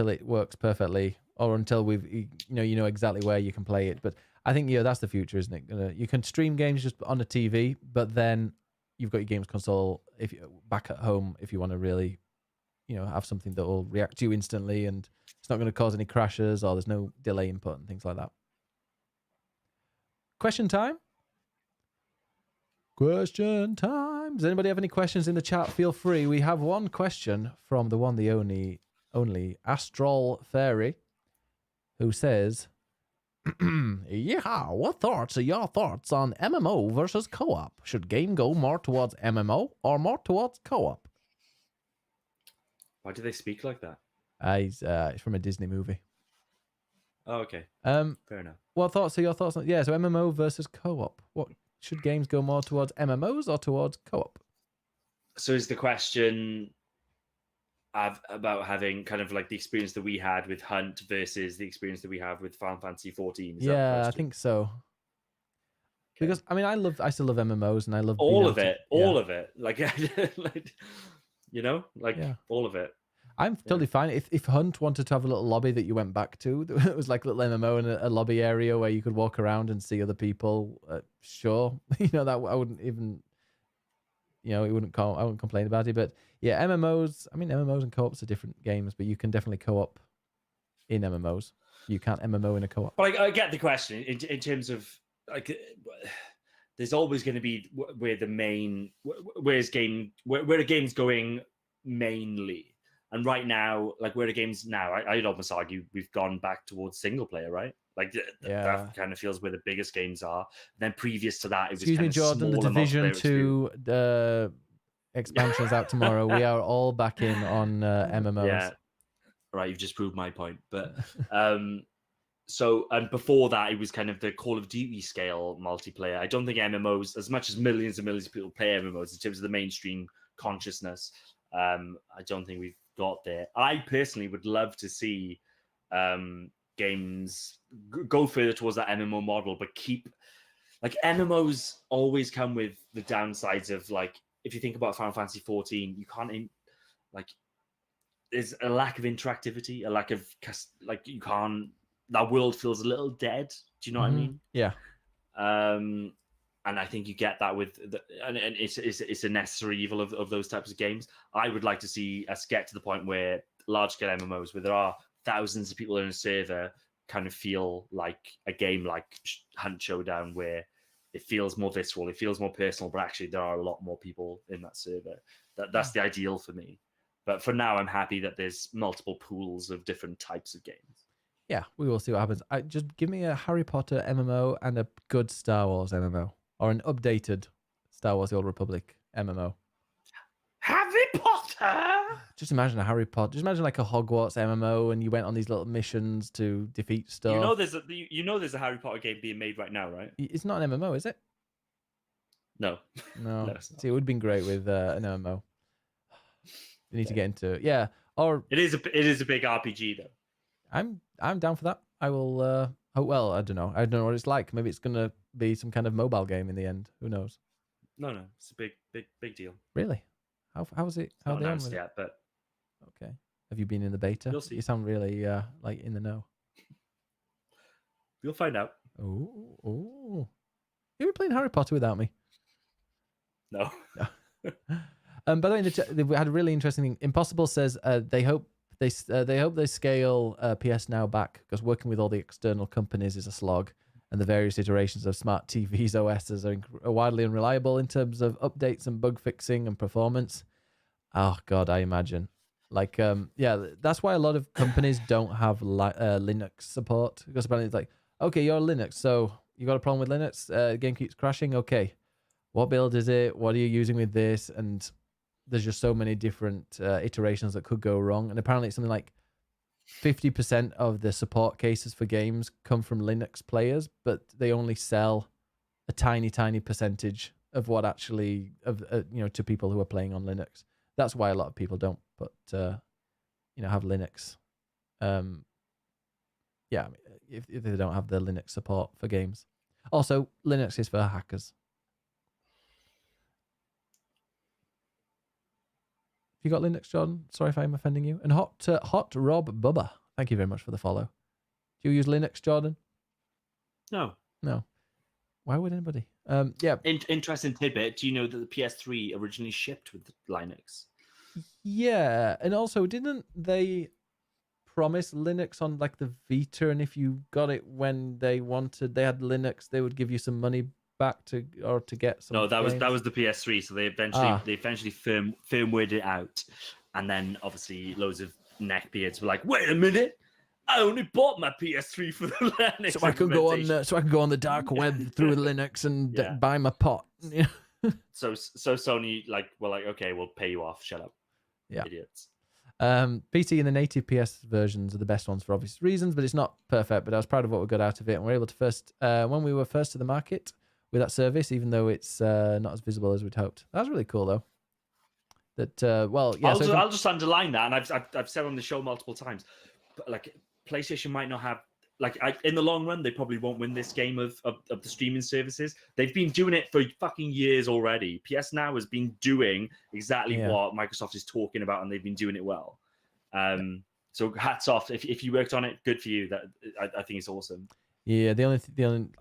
it works perfectly, or until you know exactly where you can play it. But I think that's the future, isn't it? You can stream games just on a TV, but then you've got your games console if you back at home if you want to really, have something that will react to you instantly and it's not going to cause any crashes or there's no delay input and things like that. Question time. Question time. Does anybody have any questions in the chat? Feel free. We have one question from the one, the only Astral Fairy, who says, yeah, what are your thoughts on MMO versus co-op? Should game go more towards MMO or more towards co-op? Why do they speak like that? It's from a Disney movie. Oh, okay. Fair enough. What thoughts are your thoughts on? Yeah, so MMO versus co-op. What should games go more towards MMOs or towards co-op? So is the question about having kind of like the experience that we had with Hunt versus the experience that we have with Final Fantasy 14? Yeah, I think so. Okay. Because I still love MMOs and I love all of it, like all of it. I'm totally fine if Hunt wanted to have a little lobby that you went back to. It was like a little MMO and a lobby area where you could walk around and see other people. Sure, that I wouldn't even. I wouldn't complain about it. But yeah, MMOs. MMOs and co-ops are different games, but you can definitely co-op in MMOs. You can't MMO in a co-op. But I get the question in terms of like, there's always going to be where a game's going mainly. And right now, like where the game's now, I'd almost argue we've gone back towards single player, right? Like that kind of feels where the biggest games are. Then previous to that, it was Excuse me, Jordan. The Division 2 expansion is out tomorrow. We are all back in on MMOs. Yeah, right. You've just proved my point. But so and before that, it was kind of the Call of Duty scale multiplayer. I don't think MMOs, as much as millions and millions of people play MMOs in terms of the mainstream consciousness, I don't think we've got there. I personally would love to see games go further towards that MMO model, but keep like MMOs always come with the downsides of like if you think about Final Fantasy 14, you can't there's a lack of interactivity, a lack of you can't that world feels a little dead. Do you know what I mean? Yeah. And I think you get that with and it's a necessary evil of those types of games. I would like to see us get to the point where large scale MMOs, where there are thousands of people in a server, kind of feel like a game like Hunt Showdown, where it feels more visceral, it feels more personal, but actually there are a lot more people in that server. That's the ideal for me. But for now, I'm happy that there's multiple pools of different types of games. Yeah, we will see what happens. Just give me a Harry Potter MMO and a good Star Wars MMO, or an updated Star Wars: The Old Republic MMO. Harry Potter. Just imagine a Harry Potter. Just imagine like a Hogwarts MMO, and you went on these little missions to defeat stuff. You know, there's a Harry Potter game being made right now, right? It's not an MMO, is it? No. No. No, it's not. See, it would have been great with an MMO. We need to get into it. Yeah. Or it is a big RPG though. I'm down for that. I will. Well, I don't know. I don't know what it's like. Maybe it's gonna be some kind of mobile game in the end. Who knows? No, it's a big deal. Really? How is it? How Not they on announced with it? yet, but Okay. Have you been in the beta? You'll see. You sound really like in the know. you'll find out. Oh. You were playing Harry Potter without me. No. By the way, they had a really interesting thing. Impossible says they hope they scale PS Now back, because working with all the external companies is a slog, and the various iterations of smart TVs OSs are widely unreliable in terms of updates and bug fixing and performance. Oh God, I imagine. Like, that's why a lot of companies don't have Linux support, because apparently it's like, okay, you're Linux, so you got a problem with Linux? The game keeps crashing. Okay, what build is it? What are you using with this? And there's just so many different iterations that could go wrong. And apparently it's something like 50% of the support cases for games come from Linux players, but they only sell a tiny percentage of what actually to people who are playing on Linux. That's why a lot of people don't have Linux. If they don't have the Linux support for games. Also, Linux is for hackers. You got Linux, Jordan? Sorry if I'm offending you. And Hot Rob Bubba, thank you very much for the follow. Do you use Linux, Jordan? No. Why would anybody? Interesting tidbit. Do you know that the PS3 originally shipped with Linux? Yeah, and also didn't they promise Linux on like the Vita, and if you got it when they had Linux, they would give you some money back to get some. No, that games? was the PS3. So they eventually firmwared it out, and then obviously loads of neckbeards were like, "Wait a minute, I only bought my PS3 for the Linux, so I can go on the dark web through Linux and buy my pot." So Sony were like, "Okay, we'll pay you off. Shut up, idiots." PC and the native PS versions are the best ones for obvious reasons, but it's not perfect. But I was proud of what we got out of it, and we're able to when we were first to the market with that service, even though it's not as visible as we'd hoped. That's really cool, though. That I'll just underline that, and I've said on the show multiple times, but like PlayStation might not have in the long run, they probably won't win this game of the streaming services. They've been doing it for fucking years already. PS Now has been doing exactly what Microsoft is talking about, and they've been doing it well. So hats off. If you worked on it, good for you. That I think it's awesome. Yeah,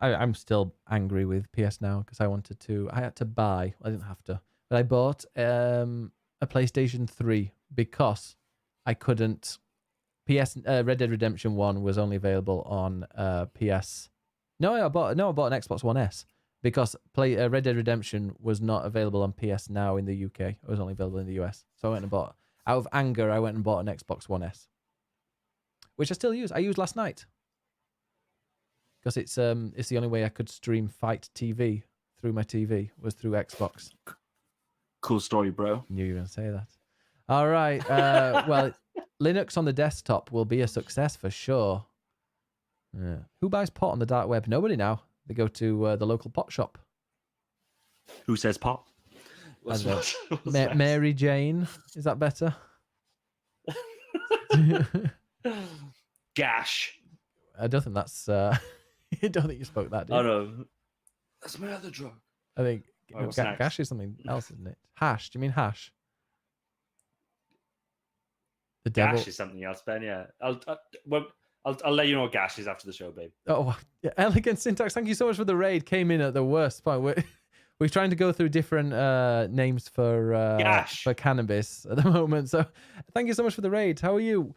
I'm still angry with PS Now because I had to buy. I didn't have to, but I bought a PlayStation 3 because I couldn't. Red Dead Redemption 1 was only available on PS. I bought an Xbox One S because Red Dead Redemption was not available on PS Now in the UK. It was only available in the US. So I went and bought. Out of anger, I went and bought an Xbox One S, which I still use. I used last night. Because it's the only way I could stream Fight TV through my TV was through Xbox. Cool story, bro. Knew you were going to say that. All right. Well, Linux on the desktop will be a success for sure. Yeah. Who buys pot on the dark web? Nobody now. They go to the local pot shop. Who says pot? Mary Jane. Is that better? Gash. I don't think that's... I don't think you spoke that, did you? Oh, no. That's my other drug. I think gash is something else, isn't it? Hash. Do you mean hash? The devil. Gash is something else, Ben, yeah. I'll let you know what Gash is after the show, babe. Oh, yeah. Elegant Syntax, thank you so much for the raid. Came in at the worst point. We're trying to go through different names for cannabis at the moment. So thank you so much for the raid. How are you?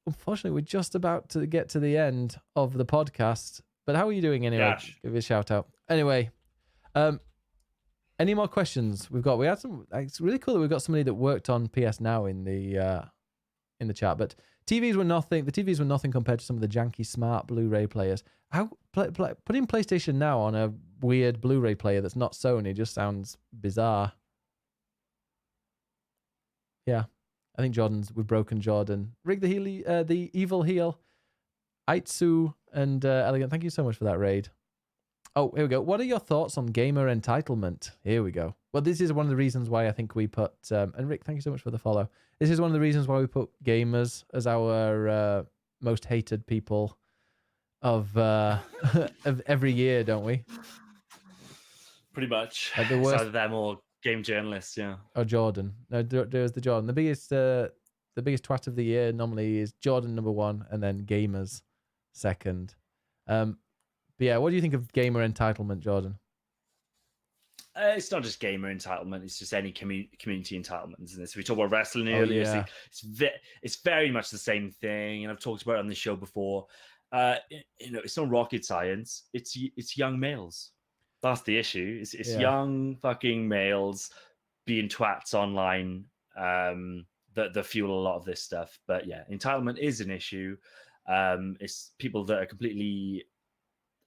Unfortunately, we're just about to get to the end of the podcast. But how are you doing anyway? Gash. Give you a shout out. Anyway, any more questions? We had some. It's really cool that we've got somebody that worked on PS Now in the chat. But the TVs were nothing compared to some of the janky smart Blu-ray players. Putting PlayStation Now on a weird Blu-ray player that's not Sony just sounds bizarre. Yeah, I think we've broken Jordan. Rig the evil heel, Aitsu and Elegant. Thank you so much for that raid. Oh, here we go. What are your thoughts on gamer entitlement? Here we go. Well, this is one of the reasons why I think we put, and Rick, thank you so much for the follow. This is one of the reasons why we put gamers as our most hated people of every year, don't we? Pretty much. The worst... It's either them or game journalists, yeah. Or Jordan. No, there's the Jordan. The biggest twat of the year normally is Jordan number 1, and then gamers second. But yeah, what do you think of gamer entitlement, Jordan? It's not just gamer entitlement; it's just any community entitlement, isn't it? So we talked about wrestling earlier. Yeah. It's very much the same thing, and I've talked about it on the show before. It's not rocket science. It's young males. That's the issue. It's young fucking males being twats online that fuel a lot of this stuff. But yeah, entitlement is an issue. It's people that are completely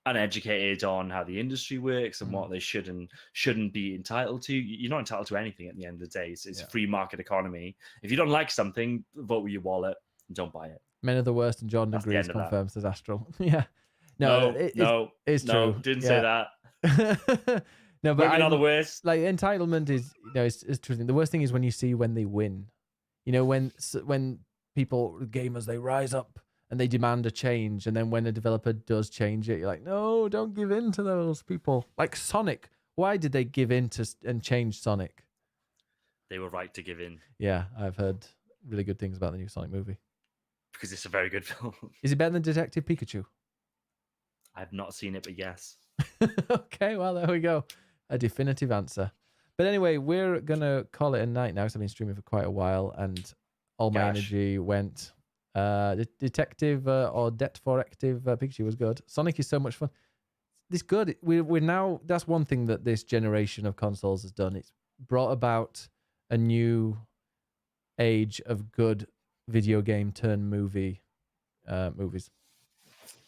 uneducated on how the industry works and what they should and shouldn't be entitled to. You're not entitled to anything at the end of the day. It's a free market economy. If you don't like something, vote with your wallet and don't buy it. Men are the worst, and Jordan agrees, confirms, says Astral. Yeah. It's true. Didn't say that. No, but women are the worst. Like, entitlement is, it's true. The worst thing is when you see when they win. When people, gamers, they rise up and they demand a change, and then when a developer does change it, you're like, no, don't give in to those people. Like Sonic, why did they give in to and change Sonic? They were right to give in. Yeah, I've heard really good things about the new Sonic movie. Because it's a very good film. Is it better than Detective Pikachu? I've not seen it, but yes. Okay, well, there we go. A definitive answer. But anyway, we're going to call it a night now, because I've been streaming for quite a while, and all my energy went. Detective or Det for Active Pikachu was good. Sonic is so much fun. This good. We're now. That's one thing that this generation of consoles has done. It's brought about a new age of good video game turn movies.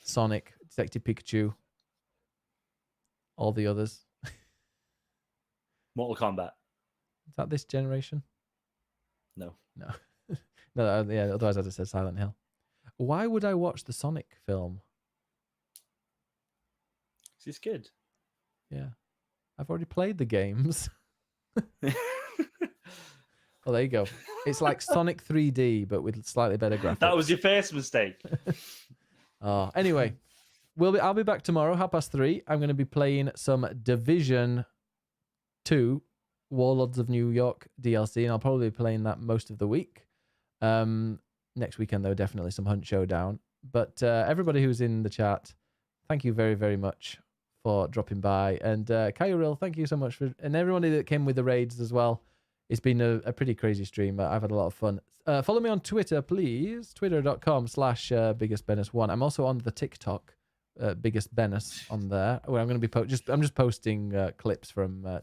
Sonic, Detective Pikachu, all the others. Mortal Kombat. Is that this generation? No. No, yeah, otherwise I'd have said Silent Hill. Why would I watch the Sonic film? It's good. Yeah. I've already played the games. Well, there you go. It's like Sonic 3D, but with slightly better graphics. That was your first mistake. Anyway, I'll be back tomorrow, 3:30. I'm going to be playing some Division 2, Warlords of New York DLC, and I'll probably be playing that most of the week. Next weekend, though, definitely some Hunt Showdown. But everybody who's in the chat, thank you very, very much for dropping by. And Kyril, thank you so much and everybody that came with the raids as well. It's been a pretty crazy stream. I've had a lot of fun. Follow me on Twitter, please. Twitter.com/BiggusBennus1. I'm also on the TikTok, BiggusBennus on there. Where I'm going to be I'm just posting clips from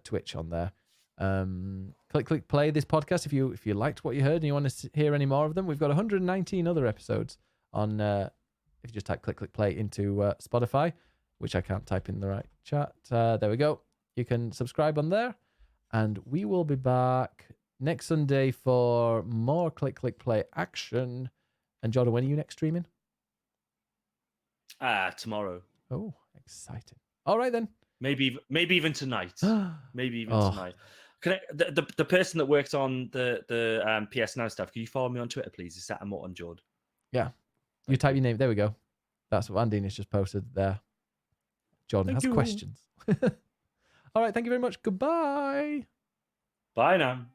Twitch on there. Click play this podcast if you liked what you heard and you want to hear any more of them. We've got 119 other episodes on. If you just type click play into Spotify, which I can't type in the right chat. There we go. You can subscribe on there, and we will be back next Sunday for more click play action. And Jordan, when are you next streaming? Tomorrow. Oh, exciting! All right then. Maybe even tonight. Maybe even tonight. Can the person that works on the PS Now stuff? Can you follow me on Twitter, please? It's at Morton Jord. Yeah, you type your name. There we go. That's what Andina's just posted there. Jordan has questions. All right, thank you very much. Goodbye. Bye now.